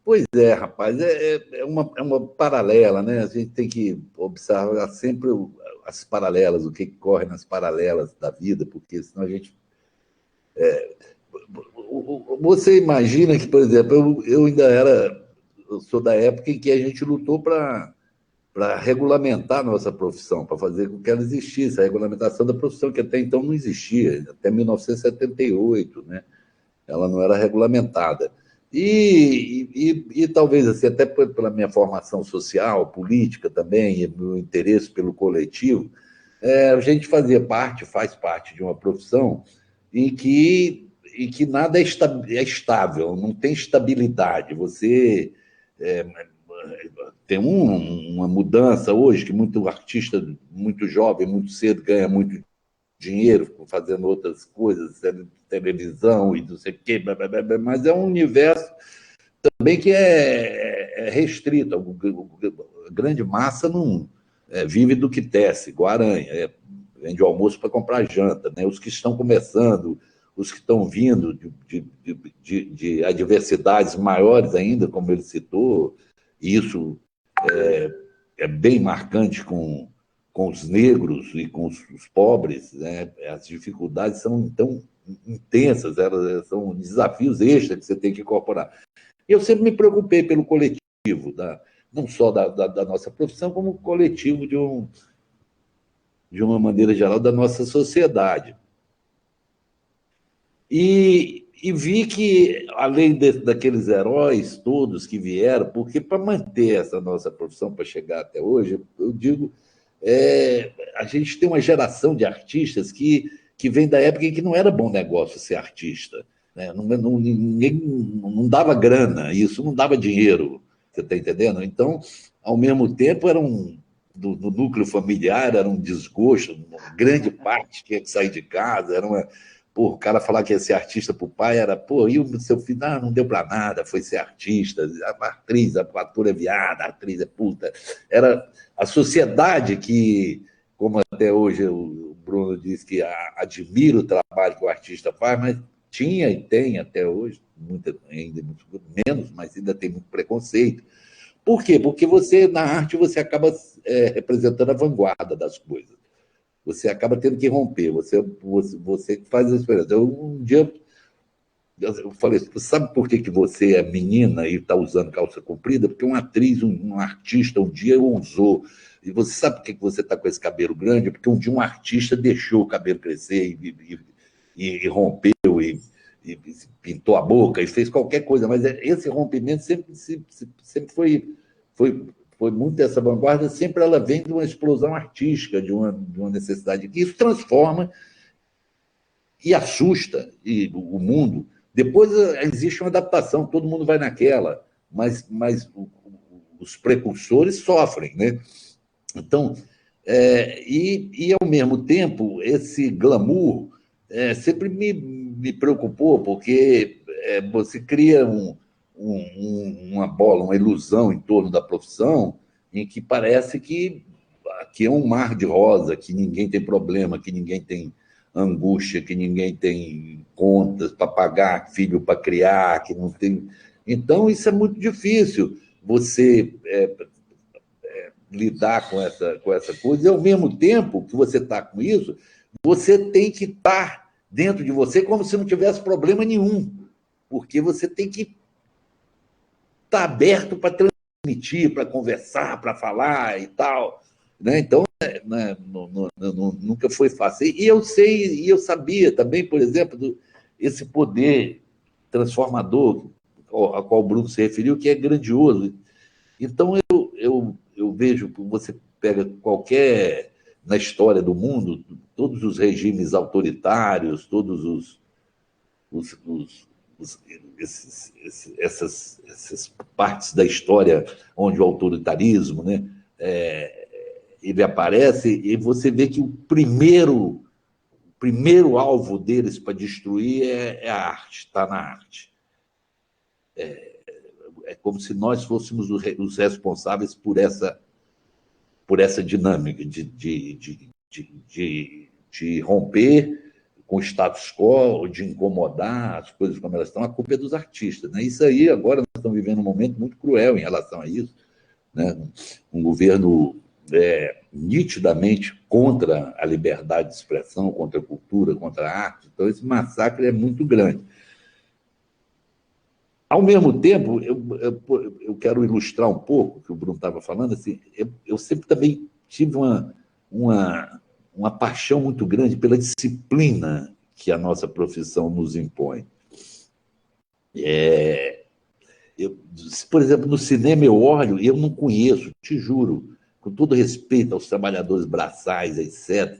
Pois é, rapaz, é uma paralela, né? A gente tem que observar sempre as paralelas, o que corre nas paralelas da vida, porque senão a gente... Você imagina que, por exemplo, eu sou da época em que a gente lutou para regulamentar a nossa profissão, para fazer com que ela existisse, a regulamentação da profissão, que até então não existia, até 1978, né? Ela não era regulamentada. E talvez, assim, até pela minha formação social, política também, e meu interesse pelo coletivo, a gente faz parte de uma profissão em que nada é estável, não tem estabilidade. Você tem uma mudança hoje, que muito artista, muito jovem, muito cedo, ganha muito dinheiro fazendo outras coisas, televisão e não sei o quê, mas é um universo também que é restrito. A grande massa não vive do que tece, igual aranha, vende almoço para comprar janta, né? Os que estão começando, os que estão vindo de adversidades maiores ainda, como ele citou, e isso é bem marcante com os negros e com os pobres, né? As dificuldades são tão intensas, elas são desafios extras que você tem que incorporar. Eu sempre me preocupei pelo coletivo, não só da nossa profissão, como coletivo de uma maneira geral da nossa sociedade. E E vi que, além daqueles heróis todos que vieram, porque para manter essa nossa profissão, para chegar até hoje, eu digo, a gente tem uma geração de artistas que vem da época em que não era bom negócio ser artista. Né? Ninguém não dava grana, isso não dava dinheiro, você está entendendo? Então, ao mesmo tempo, do núcleo familiar era um desgosto, uma grande parte tinha que sair de casa, era uma. Pô, o cara falar que ia ser artista para o pai era, pô, e o seu filho? Não deu para nada, foi ser artista, a atriz, a ator é viada, a atriz é puta. Era a sociedade que, como até hoje o Bruno diz que admira o trabalho que o artista faz, mas tinha e tem até hoje, ainda muito menos, mas ainda tem muito preconceito. Por quê? Porque você, na arte, você acaba representando a vanguarda das coisas. Você acaba tendo que romper, você faz a diferença. Um dia eu falei, sabe por que você é menina e está usando calça comprida? Porque uma atriz, um artista, um dia ousou. E você sabe por que você está com esse cabelo grande? Porque um dia um artista deixou o cabelo crescer e rompeu e pintou a boca e fez qualquer coisa. Mas esse rompimento sempre foi muito essa vanguarda, sempre ela vem de uma explosão artística, de uma necessidade que isso transforma e assusta o mundo. Depois existe uma adaptação, todo mundo vai naquela, mas os precursores sofrem, né? Então, ao mesmo tempo, esse glamour sempre me preocupou, porque você cria uma bola, uma ilusão em torno da profissão, em que parece que aqui é um mar de rosa, que ninguém tem problema, que ninguém tem angústia, que ninguém tem contas para pagar, filho para criar, que não tem. Então, isso é muito difícil, você lidar com essa coisa, e ao mesmo tempo que você está com isso, você tem que estar dentro de você como se não tivesse problema nenhum, porque você tem que estar aberto para transmitir, para conversar, para falar e tal. Né? Então, nunca foi fácil. E eu sabia também, por exemplo, esse poder transformador a qual o Bruno se referiu, que é grandioso. Então, eu vejo que você pega qualquer, na história do mundo, todos os regimes autoritários, todos essas partes da história onde o autoritarismo, né, ele aparece, e você vê que o primeiro alvo deles para destruir é a arte, está na arte. É como se nós fôssemos os responsáveis por essa dinâmica de romper com o status quo, de incomodar as coisas como elas estão. A culpa é dos artistas. Né? Isso aí, agora, nós estamos vivendo um momento muito cruel em relação a isso. Né? Um governo nitidamente contra a liberdade de expressão, contra a cultura, contra a arte. Então, esse massacre é muito grande. Ao mesmo tempo, eu quero ilustrar um pouco o que o Bruno estava falando. Assim, eu sempre também tive uma paixão muito grande pela disciplina que a nossa profissão nos impõe. Por exemplo, no cinema eu olho e eu não conheço, te juro, com todo respeito aos trabalhadores braçais, etc.,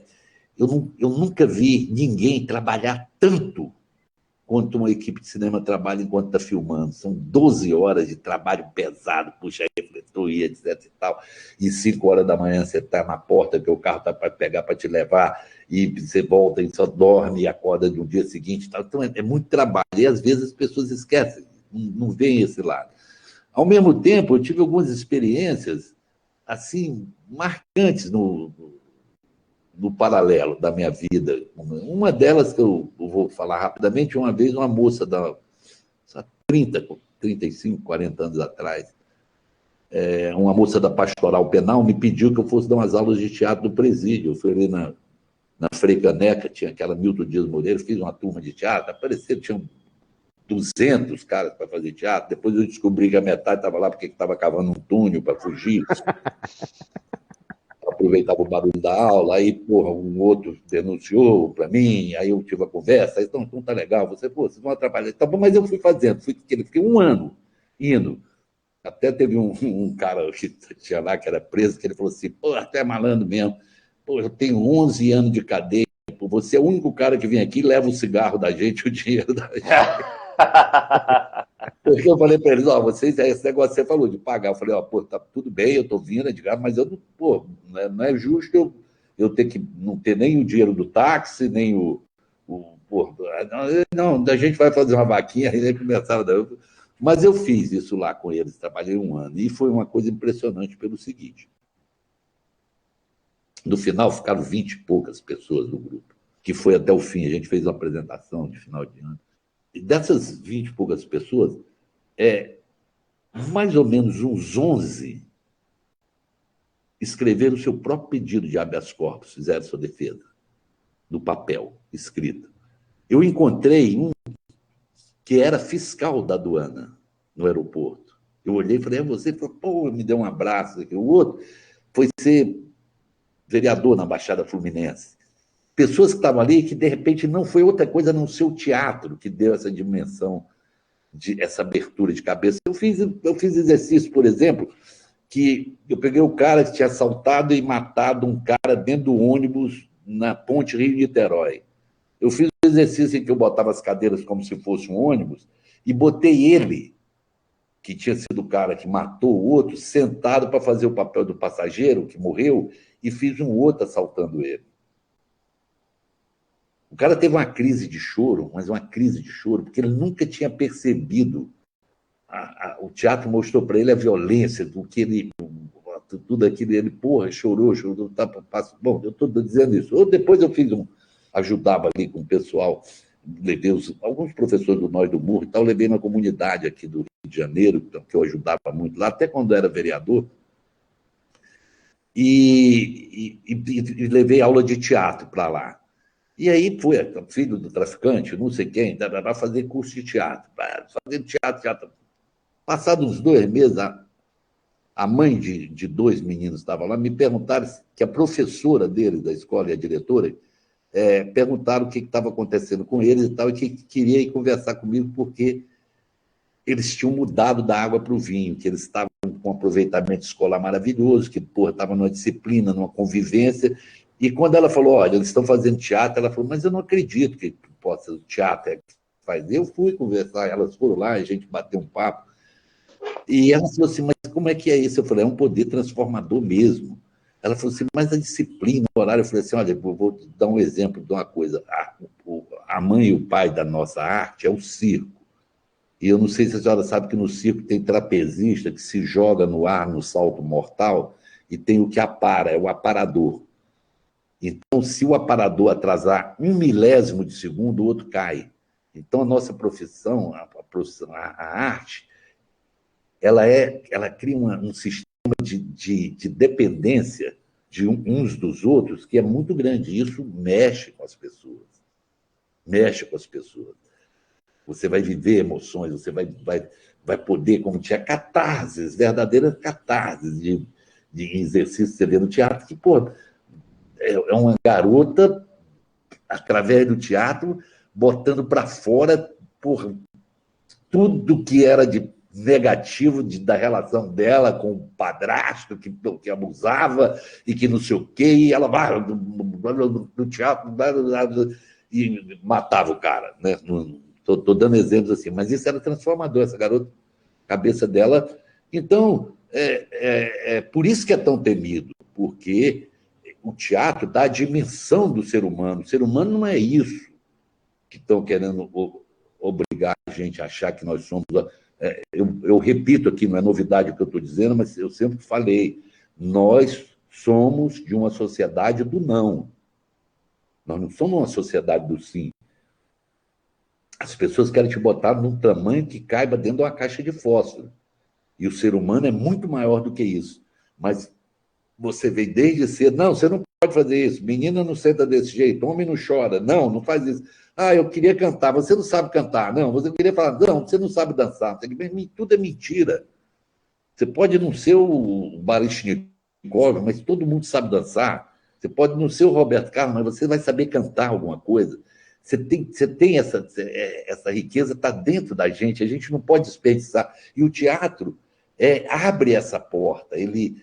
eu nunca vi ninguém trabalhar tanto quanto uma equipe de cinema trabalha enquanto está filmando. São 12 horas de trabalho pesado, puxa refletor, etc. e tal. E 5 horas da manhã você está na porta, que o carro está para pegar para te levar, e você volta e só dorme e acorda no dia seguinte. Tal. Então é muito trabalho. E às vezes as pessoas esquecem, não veem esse lado. Ao mesmo tempo, eu tive algumas experiências assim marcantes no paralelo da minha vida. Uma delas que eu vou falar rapidamente, uma vez uma moça da 35, 40 anos atrás, uma moça da Pastoral Penal me pediu que eu fosse dar umas aulas de teatro do presídio. Eu fui ali na Frei Caneca, tinha aquela Milton Dias Moreira, fiz uma turma de teatro, apareceu, tinham 200 caras para fazer teatro. Depois eu descobri que a metade estava lá porque estava cavando um túnel para fugir. aproveitava o barulho da aula, aí, porra, um outro denunciou para mim, aí eu tive a conversa, aí, então tá legal, vocês vão atrapalhar. Tá bom, mas eu fui fazendo, fiquei um ano indo. Até teve um cara que tinha lá, que era preso, que ele falou assim, pô, até malandro mesmo, pô, eu tenho 11 anos de cadeia, pô, você é o único cara que vem aqui e leva o cigarro da gente, o dinheiro da gente. Porque eu falei para eles, ó, vocês, esse negócio que você falou de pagar, eu falei, ó, pô, tá tudo bem, eu tô vindo, é de graça, mas eu não, pô, não é justo eu ter que não ter nem o dinheiro do táxi, nem pô, não, a gente vai fazer uma vaquinha, aí nem começaram, mas eu fiz isso lá com eles, trabalhei um ano, e foi uma coisa impressionante pelo seguinte, no final ficaram 20 e poucas pessoas no grupo, que foi até o fim, a gente fez uma apresentação de final de ano, e dessas 20 e poucas pessoas, mais ou menos uns 11 escreveram o seu próprio pedido de habeas corpus, fizeram sua defesa, no papel, escrito. Eu encontrei um que era fiscal da aduana no aeroporto. Eu olhei e falei, é você? Ele falou, pô, me deu um abraço. O outro foi ser vereador na Baixada Fluminense. Pessoas que estavam ali que, de repente, não foi outra coisa a não ser o teatro que deu essa dimensão, essa abertura de cabeça. Eu fiz exercício, por exemplo, que eu peguei o cara que tinha assaltado e matado um cara dentro do ônibus na ponte Rio-Niterói. Eu fiz um exercício em que eu botava as cadeiras como se fosse um ônibus e botei ele, que tinha sido o cara que matou o outro, sentado para fazer o papel do passageiro que morreu, e fiz um outro assaltando ele. O cara teve uma crise de choro, mas uma crise de choro, porque ele nunca tinha percebido. O teatro mostrou para ele a violência do que ele... Tudo aquilo, ele, porra, chorou. Bom, eu estou dizendo isso. Depois eu ajudava ali com o pessoal, levei alguns professores do Nós do Morro e tal, levei na comunidade aqui do Rio de Janeiro, que eu ajudava muito lá, até quando era vereador, e levei aula de teatro para lá. E aí foi filho do traficante, não sei quem, para fazer curso de teatro. Fazer teatro. Passados uns 2 meses, a mãe de 2 meninos estava lá, me perguntaram que a professora deles, da escola, e a diretora, perguntaram o que estava acontecendo com eles e tal, e que queria ir conversar comigo porque eles tinham mudado da água para o vinho, que eles estavam com um aproveitamento escolar maravilhoso, que, porra, estavam numa disciplina, numa convivência. E quando ela falou, olha, eles estão fazendo teatro, ela falou, mas eu não acredito que possa o teatro faz. Eu fui conversar, elas foram lá, a gente bateu um papo. E ela falou assim, mas como é que é isso? Eu falei, é um poder transformador mesmo. Ela falou assim, mas a disciplina, o horário, eu falei assim, olha, vou dar um exemplo de uma coisa. A mãe e o pai da nossa arte é o circo. E eu não sei se a senhora sabe que no circo tem trapezista que se joga no ar no salto mortal e tem o que apara, é o aparador. Então, se o aparador atrasar 1 milésimo de segundo, o outro cai. Então, a nossa profissão, a arte, ela cria um sistema de dependência de uns dos outros que é muito grande. Isso mexe com as pessoas. Mexe com as pessoas. Você vai viver emoções, você vai poder, como tinha catarses, verdadeiras catarses de exercício que você vê no teatro, que, pô, é uma garota, através do teatro, botando para fora, porra, tudo que era de negativo da relação dela com o padrasto que abusava e que não sei o quê, e ela vai no teatro e matava o cara, né? Estou dando exemplos assim, mas isso era transformador, essa garota, a cabeça dela. Então, por isso que é tão temido, porque o teatro dá a dimensão do ser humano. O ser humano não é isso que estão querendo obrigar a gente a achar que nós somos. Eu repito aqui, não é novidade o que eu estou dizendo, mas eu sempre falei, nós somos de uma sociedade do não. Nós não somos uma sociedade do sim. As pessoas querem te botar num tamanho que caiba dentro de uma caixa de fósforo. E o ser humano é muito maior do que isso. Mas você vê desde cedo, não, você não pode fazer isso, menina não senta desse jeito, homem não chora, não faz isso. Ah, eu queria cantar, você não sabe cantar, não, você queria falar, não, você não sabe dançar, tudo é mentira. Você pode não ser o Baryshnikov, cover, mas todo mundo sabe dançar. Você pode não ser o Roberto Carlos, mas você vai saber cantar alguma coisa. Você tem essa riqueza, está dentro da gente, a gente não pode desperdiçar. E o teatro abre essa porta, ele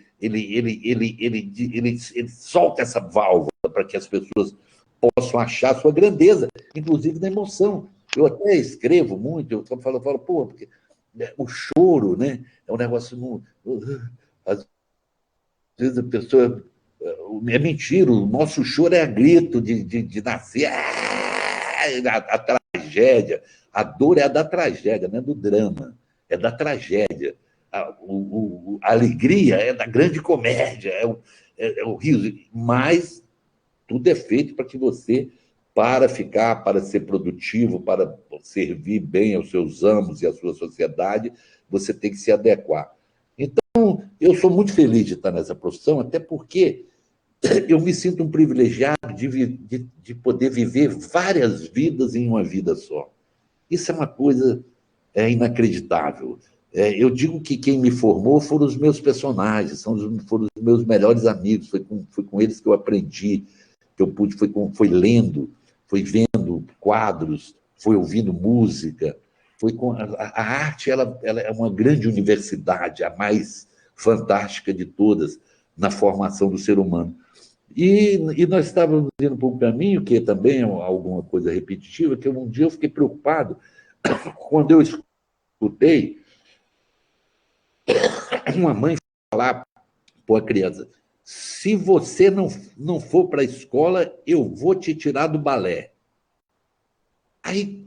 solta essa válvula para que as pessoas possam achar sua grandeza, inclusive na emoção. Eu até escrevo muito, eu falo pô, porque o choro, né, é um negócio. Às vezes a pessoa. É mentira, o nosso choro é grito de nascer. A tragédia. A dor é a da tragédia, não é do drama, é da tragédia. A alegria é da grande comédia, é o riso. Mas tudo é feito para que você, para ficar, para ser produtivo, para servir bem aos seus amos e à sua sociedade, você tem que se adequar. Então, eu sou muito feliz de estar nessa profissão, até porque eu me sinto um privilegiado de poder viver várias vidas em uma vida só. Isso é uma coisa inacreditável. Eu digo que quem me formou foram os meus personagens, foram os meus melhores amigos, foi com eles que eu aprendi, que eu pude, foi lendo, foi vendo quadros, foi ouvindo música, a arte ela é uma grande universidade, a mais fantástica de todas na formação do ser humano. E nós estávamos indo por um caminho que também é alguma coisa repetitiva, que um dia eu fiquei preocupado quando eu escutei uma mãe falar para a criança: se você não for para a escola, eu vou te tirar do balé. Aí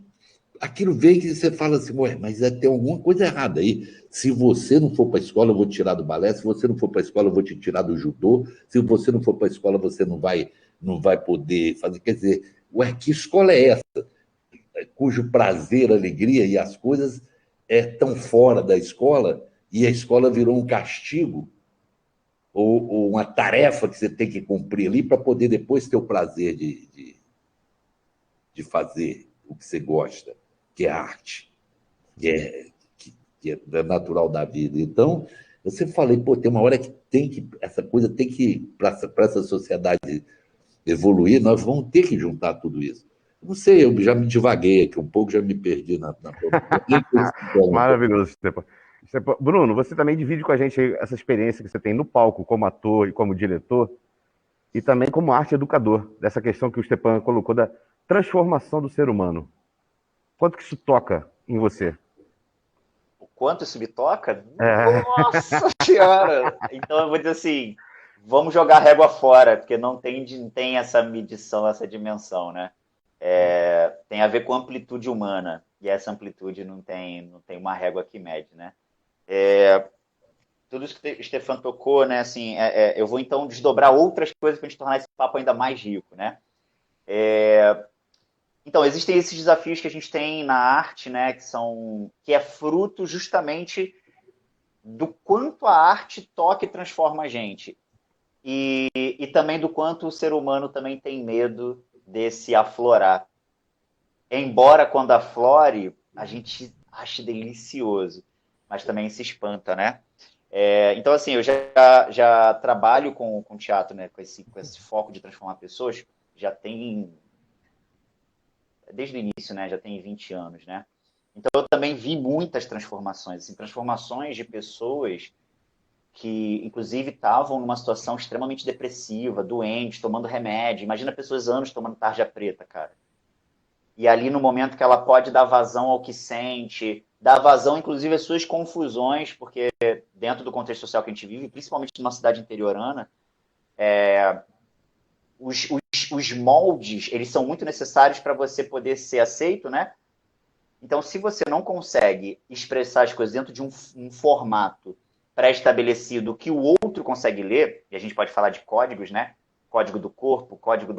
aquilo vem que você fala assim, ué, mas tem alguma coisa errada aí. Se você não for para a escola, eu vou te tirar do balé. Se você não for para a escola, eu vou te tirar do judô. Se você não for para a escola, você não vai poder fazer. Quer dizer, ué, que escola é essa? Cujo prazer, alegria e as coisas tão fora da escola, e a escola virou um castigo ou uma tarefa que você tem que cumprir ali para poder depois ter o prazer de fazer o que você gosta, que é arte, que é natural da vida. Então, eu sempre falei, pô, tem uma hora que essa coisa tem que, para essa sociedade evoluir, nós vamos ter que juntar tudo isso. Não sei, eu já me divaguei aqui um pouco, já me perdi na Maravilhoso, Stepan. Bruno, você também divide com a gente essa experiência que você tem no palco como ator e como diretor, e também como arte educador, dessa questão que o Stepan colocou da transformação do ser humano. Quanto que isso toca em você? O quanto isso me toca? É... Nossa Senhora! Então eu vou dizer assim, vamos jogar a régua fora, porque não tem essa medição, essa dimensão, né? Tem a ver com amplitude humana, e essa amplitude não tem uma régua que mede, né? Tudo isso que o Stefan tocou, né? Assim, eu vou então desdobrar outras coisas para a gente tornar esse papo ainda mais rico, né? Então, existem esses desafios que a gente tem na arte, né? Que é fruto justamente do quanto a arte toca e transforma a gente. E também do quanto o ser humano também tem medo desse aflorar. Embora quando aflore, a gente ache delicioso, mas também se espanta, né? Então, assim, eu já trabalho com teatro, né? Com esse foco de transformar pessoas, já tem, desde o início, né? Já tem 20 anos, né? Então, eu também vi muitas transformações, assim, transformações de pessoas que, inclusive, estavam numa situação extremamente depressiva, doentes, tomando remédio. Imagina pessoas anos tomando tarja preta, cara. E ali, no momento que ela pode dar vazão ao que sente, dar vazão, inclusive, às suas confusões, porque dentro do contexto social que a gente vive, principalmente numa cidade interiorana, os moldes, eles são muito necessários para você poder ser aceito, né? Então, se você não consegue expressar as coisas dentro de um formato pré-estabelecido que o outro consegue ler, e a gente pode falar de códigos, né? Código do corpo, código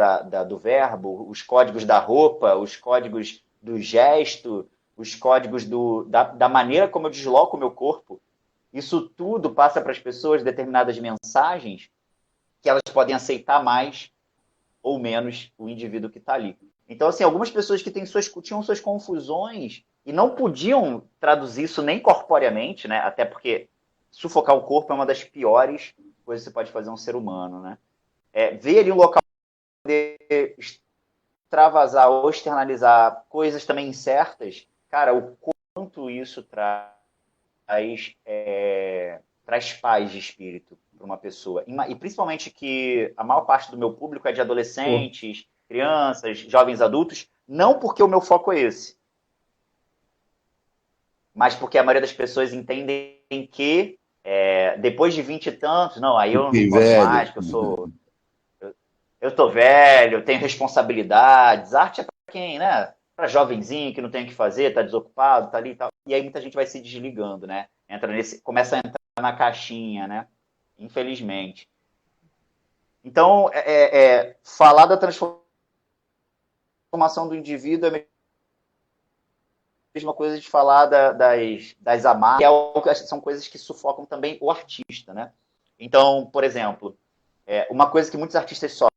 do verbo, os códigos da roupa, os códigos do gesto, os códigos da maneira como eu desloco o meu corpo. Isso tudo passa para as pessoas determinadas mensagens que elas podem aceitar mais ou menos o indivíduo que está ali. Então, assim, algumas pessoas que tinham suas confusões e não podiam traduzir isso nem corporeamente, né? Até porque sufocar o corpo é uma das piores coisa você pode fazer a um ser humano, né? Ver ali um local de extravasar ou externalizar coisas também incertas, cara, o quanto isso traz paz de espírito para uma pessoa. E principalmente que a maior parte do meu público é de adolescentes, crianças, jovens adultos, não porque o meu foco é esse, mas porque a maioria das pessoas entendem que depois de 20 e tantos, não, aí eu não posso mais, que eu tô velho, eu tenho responsabilidades. Arte é para quem, né? Para jovenzinho que não tem o que fazer, tá desocupado, tá ali e tal. E aí muita gente vai se desligando, né? Começa a entrar na caixinha, né? Infelizmente. Então, falar da transformação do indivíduo é a mesma coisa de falar das amarras, que são coisas que sufocam também o artista, né? Então, por exemplo, uma coisa que muitos artistas sofrem.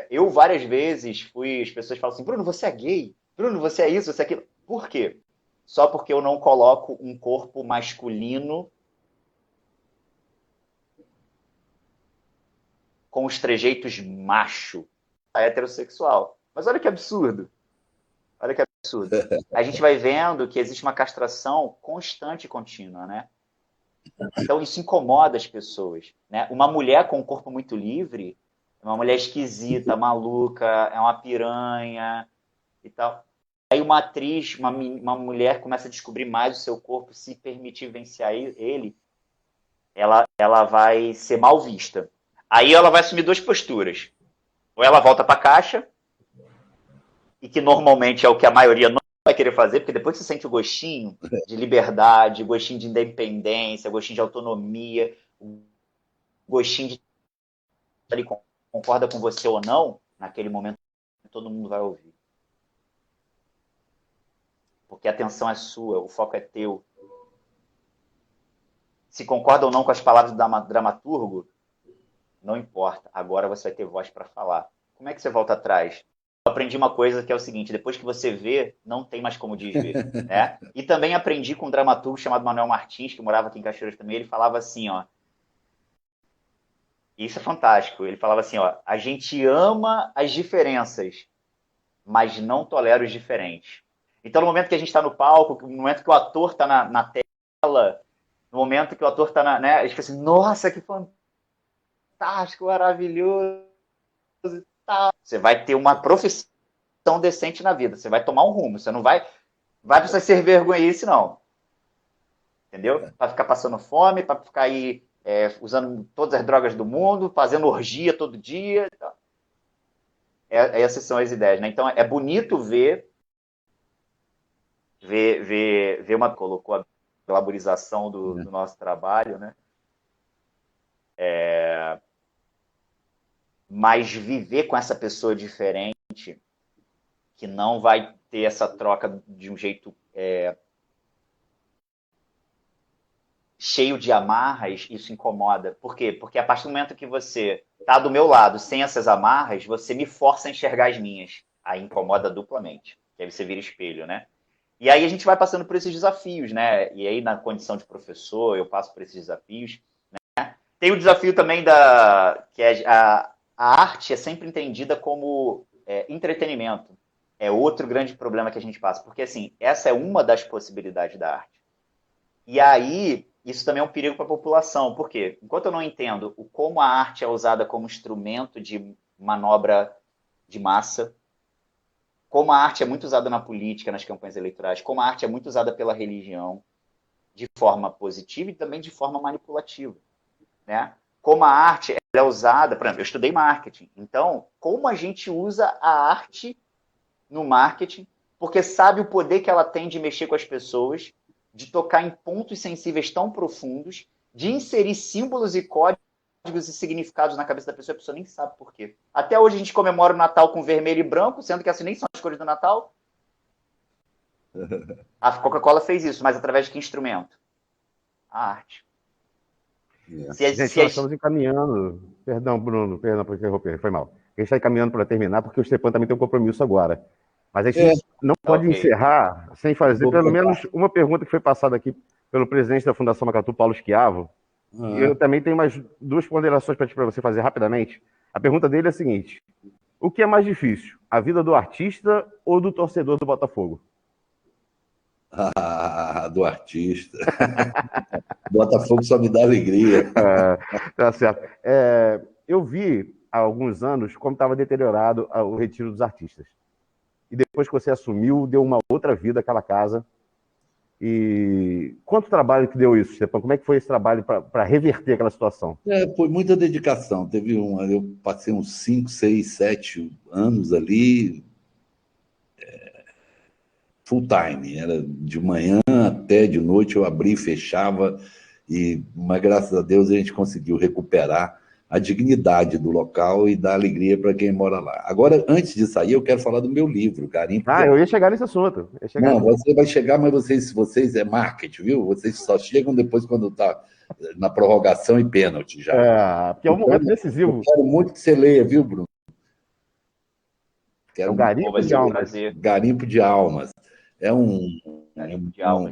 Eu várias vezes as pessoas falam assim, Bruno, você é gay? Bruno, você é isso, você é aquilo. Por quê? Só porque eu não coloco um corpo masculino com os trejeitos macho, heterossexual. Mas olha que absurdo. Olha que absurdo. A gente vai vendo que existe uma castração constante e contínua, né? Então isso incomoda as pessoas, né? Uma mulher com um corpo muito livre é uma mulher esquisita, maluca, é uma piranha e tal. Aí uma atriz, uma mulher começa a descobrir mais o seu corpo, se permitir vivenciar ele, ela vai ser mal vista. Aí ela vai assumir duas posturas. Ou ela volta para a caixa, e que normalmente é o que a maioria não vai querer fazer, porque depois você sente o gostinho de liberdade, o gostinho de independência, o gostinho de autonomia, o gostinho de ali concorda com você ou não, naquele momento todo mundo vai ouvir. Porque a atenção é sua, o foco é teu. Se concorda ou não com as palavras do dramaturgo, não importa. Agora você vai ter voz para falar. Como é que você volta atrás? Eu aprendi uma coisa que é o seguinte, depois que você vê, não tem mais como desver. Né? E também aprendi com um dramaturgo chamado Manuel Martins, que morava aqui em Caxias também, ele falava assim, ó, isso é fantástico, ele falava assim, ó, a gente ama as diferenças, mas não tolera os diferentes. Então, no momento que a gente está no palco, no momento que o ator está na tela, no momento que o ator está na... Né, a gente fica assim, nossa, que fantástico, maravilhoso. Você vai ter uma profissão decente na vida, você vai tomar um rumo, você não vai precisar ser vergonhice, não. Entendeu? Para ficar passando fome, para ficar aí usando todas as drogas do mundo, fazendo orgia todo dia. Essas são as ideias, né? Então é bonito ver uma... Colocou a glamorização do nosso trabalho, né? Mas viver com essa pessoa diferente, que não vai ter essa troca de um jeito cheio de amarras, isso incomoda. Por quê? Porque a partir do momento que você está do meu lado sem essas amarras, você me força a enxergar as minhas. Aí incomoda duplamente. Que aí você vira espelho, né? E aí a gente vai passando por esses desafios, né? E aí na condição de professor, eu passo por esses desafios. Né? Tem o desafio também que a arte é sempre entendida como entretenimento. É outro grande problema que a gente passa. Porque, assim, essa é uma das possibilidades da arte. E aí, isso também é um perigo para a população. Por quê? Enquanto eu não entendo como a arte é usada como instrumento de manobra de massa, como a arte é muito usada na política, nas campanhas eleitorais, como a arte é muito usada pela religião, de forma positiva e também de forma manipulativa. Né? Como a arte é usada... Por exemplo, eu estudei marketing. Então, como a gente usa a arte no marketing, porque sabe o poder que ela tem de mexer com as pessoas, de tocar em pontos sensíveis tão profundos, de inserir símbolos e códigos e significados na cabeça da pessoa, a pessoa nem sabe por quê. Até hoje a gente comemora o Natal com vermelho e branco, sendo que assim nem são as cores do Natal. A Coca-Cola fez isso, mas através de que instrumento? A arte. Gente, nós estamos encaminhando. Perdão, Bruno, perdão por interromper, foi mal. A gente está encaminhando para terminar, porque o Stepan também tem um compromisso agora. Mas a gente não pode encerrar sem fazer pelo menos uma pergunta que foi passada aqui pelo presidente da Fundação Macatu, Paulo Schiavo, Eu também tenho mais duas ponderações para você fazer rapidamente. A pergunta dele é a seguinte: o que é mais difícil, a vida do artista ou do torcedor do Botafogo? Do artista. Botafogo só me dá alegria. Tá certo. Eu vi há alguns anos como estava deteriorado o retiro dos artistas. E depois que você assumiu, deu uma outra vida àquela casa. E quanto trabalho que deu isso, Stepan? Como é que foi esse trabalho para reverter aquela situação? Foi muita dedicação. Eu passei uns 5, 6, 7 anos ali, full time. Era de manhã até de noite, eu abria e fechava, mas graças a Deus a gente conseguiu recuperar a dignidade do local e dar alegria para quem mora lá. Agora, antes de sair, eu quero falar do meu livro, Garimpo. Eu ia chegar nesse assunto. Não, você vai chegar, mas vocês é marketing, viu? Vocês só chegam depois quando está na prorrogação e pênalti já. Porque é um momento decisivo. Eu quero muito que você leia, viu, Bruno? É o Garimpo de Almas. Garimpo de Almas. É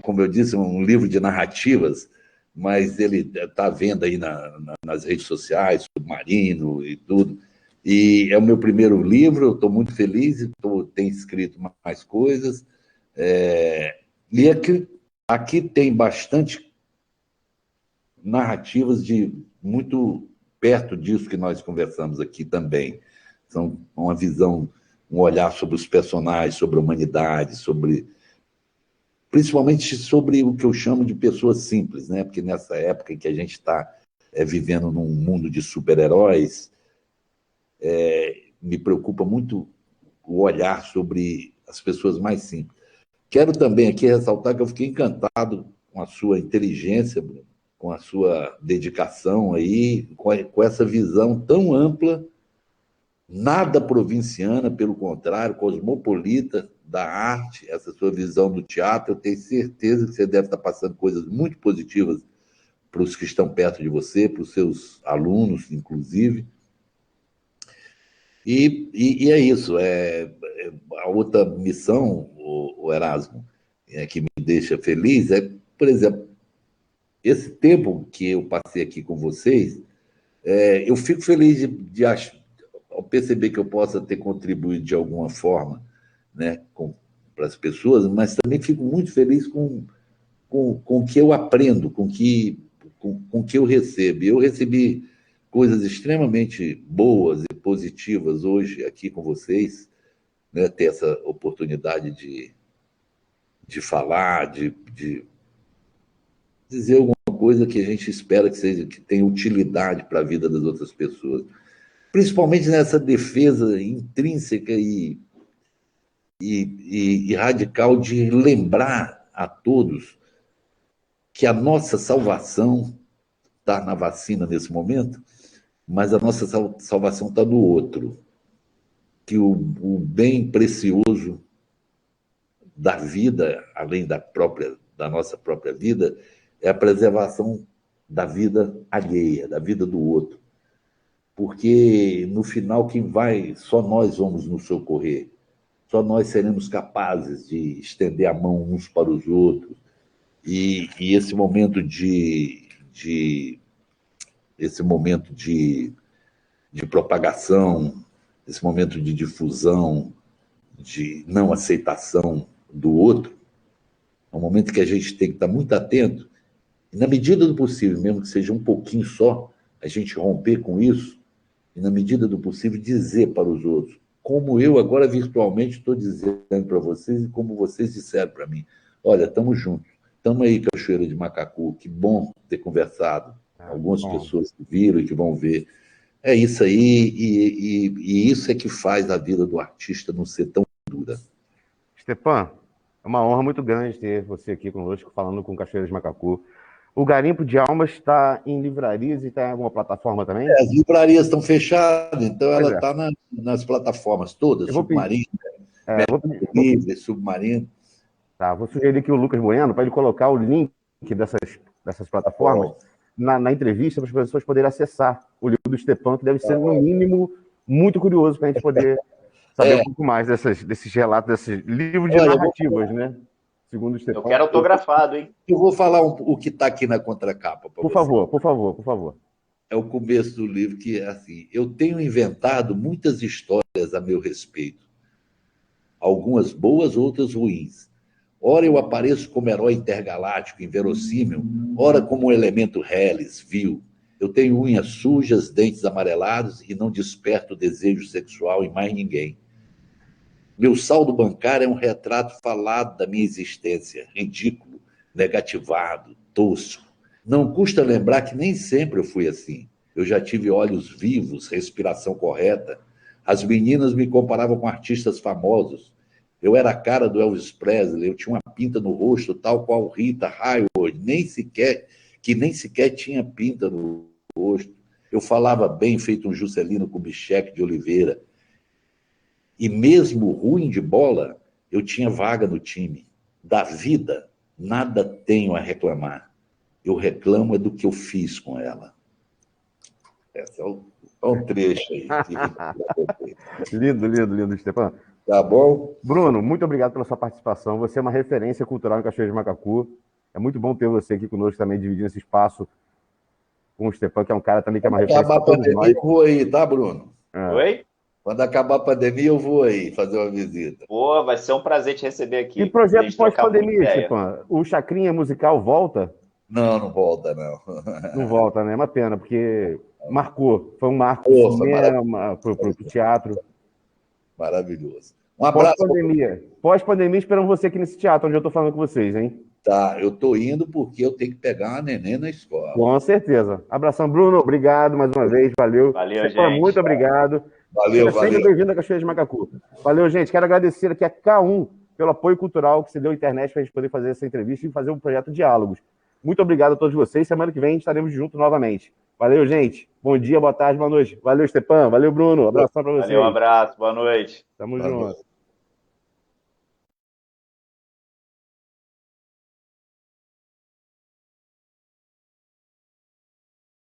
como eu disse, um livro de narrativas, mas ele está à venda aí nas redes sociais, Submarino e tudo. E é o meu primeiro livro, eu estou muito feliz, tenho escrito mais coisas. E aqui tem bastante narrativas de muito perto disso que nós conversamos aqui também. São uma visão, um olhar sobre os personagens, sobre a humanidade, principalmente sobre o que eu chamo de pessoas simples, né? Porque nessa época em que a gente está vivendo num mundo de super-heróis, me preocupa muito o olhar sobre as pessoas mais simples. Quero também aqui ressaltar que eu fiquei encantado com a sua inteligência, com a sua dedicação aí, com essa visão tão ampla, nada provinciana, pelo contrário, cosmopolita da arte, essa sua visão do teatro. Eu tenho certeza que você deve estar passando coisas muito positivas para os que estão perto de você, para os seus alunos, inclusive. E é isso. A outra missão, o Erasmo, que me deixa feliz por exemplo, esse tempo que eu passei aqui com vocês, eu fico feliz ao perceber que eu possa ter contribuído de alguma forma, né, para as pessoas, mas também fico muito feliz com o que eu aprendo, com o que eu recebo. Eu recebi coisas extremamente boas e positivas hoje aqui com vocês, né, ter essa oportunidade de falar, de dizer alguma coisa que a gente espera que tenha utilidade para a vida das outras pessoas. Principalmente nessa defesa intrínseca e radical de lembrar a todos que a nossa salvação está na vacina nesse momento, mas a nossa salvação está no outro. Que o bem precioso da vida, além da nossa própria vida, é a preservação da vida alheia, da vida do outro. Porque, no final, só nós vamos nos socorrer, só nós seremos capazes de estender a mão uns para os outros. E esse momento esse momento de propagação, esse momento de difusão, de não aceitação do outro, é um momento que a gente tem que estar muito atento, e na medida do possível, mesmo que seja um pouquinho só, a gente romper com isso, e na medida do possível dizer para os outros, como eu agora virtualmente estou dizendo para vocês e como vocês disseram para mim, olha, estamos juntos, estamos aí, Cachoeira de Macacu, que bom ter conversado, algumas pessoas que viram e que vão ver. É isso aí, e isso é que faz a vida do artista não ser tão dura. Stepan, é uma honra muito grande ter você aqui conosco, falando com Cachoeira de Macacu. O Garimpo de Almas está em livrarias e está em alguma plataforma também? As livrarias estão fechadas, então ela está nas plataformas todas, Submarino, Livre, Submarino. Tá, vou sugerir aqui o Lucas Bueno para ele colocar o link dessas plataformas na entrevista para as pessoas poderem acessar o livro do Stepan, que deve ser, no mínimo, muito curioso para a gente poder saber um pouco mais desses relatos, desses livros de narrativas, né? segundo o Stepan. Eu quero autografado, hein? Eu vou falar o que está aqui na contracapa para Por você. favor, por favor, por favor. É o começo do livro que é assim: eu tenho inventado muitas histórias a meu respeito, algumas boas, outras ruins. Ora eu apareço como herói intergaláctico, inverossímil, ora como um elemento reles, vil. Eu tenho unhas sujas, dentes amarelados e não desperto desejo sexual em mais ninguém. Meu saldo bancário é um retrato falado da minha existência, ridículo, negativado, tosco. Não custa lembrar que nem sempre eu fui assim. Eu já tive olhos vivos, respiração correta. As meninas me comparavam com artistas famosos. Eu era a cara do Elvis Presley, eu tinha uma pinta no rosto, tal qual Rita Hayworth, que nem sequer tinha pinta no rosto. Eu falava bem, feito um Juscelino Kubitschek de Oliveira. E mesmo ruim de bola, eu tinha vaga no time. Da vida, nada tenho a reclamar. Eu reclamo é do que eu fiz com ela. Esse é um trecho aí. Lindo, lindo, lindo, Stepan. Tá bom? Bruno, muito obrigado pela sua participação. Você é uma referência cultural em Cachoeira de Macacu. É muito bom ter você aqui conosco também, dividindo esse espaço com o Stepan, que é um cara também que é uma Quando referência acabar a para todos pandemia, nós. eu vou aí, tá, Bruno? Oi? Quando acabar a pandemia, eu vou aí fazer uma visita. Pô, vai ser um prazer te receber aqui. E pra projeto gente trocar muita pós-pandemia, ideia. Stepan? O Chacrinha musical volta? Não, não volta, não. Não volta, né? É uma pena, porque marcou. Foi um marco Pô, pro foi cinema, pro teatro. Maravilhoso. Um abraço. Pós-pandemia. Pós-pandemia, esperamos você aqui nesse teatro onde eu tô falando com vocês, hein? Tá, eu tô indo porque eu tenho que pegar uma neném na escola. Com certeza. Abração, Bruno. Obrigado mais uma vez. Valeu. Valeu, Stepan, gente. muito obrigado. Valeu, Seja sempre valeu. bem-vindo a Cachoeira de Macacu. Valeu, gente. Quero agradecer aqui a K1 pelo apoio cultural que se deu à internet para a gente poder fazer essa entrevista e fazer um projeto Diálogos. Muito obrigado a todos vocês. Semana que vem estaremos juntos novamente. Valeu, gente. Bom dia, boa tarde, boa noite. Valeu, Stepan. Valeu, Bruno. Abração para vocês. Valeu, um abraço, boa noite. Tamo Valeu. junto.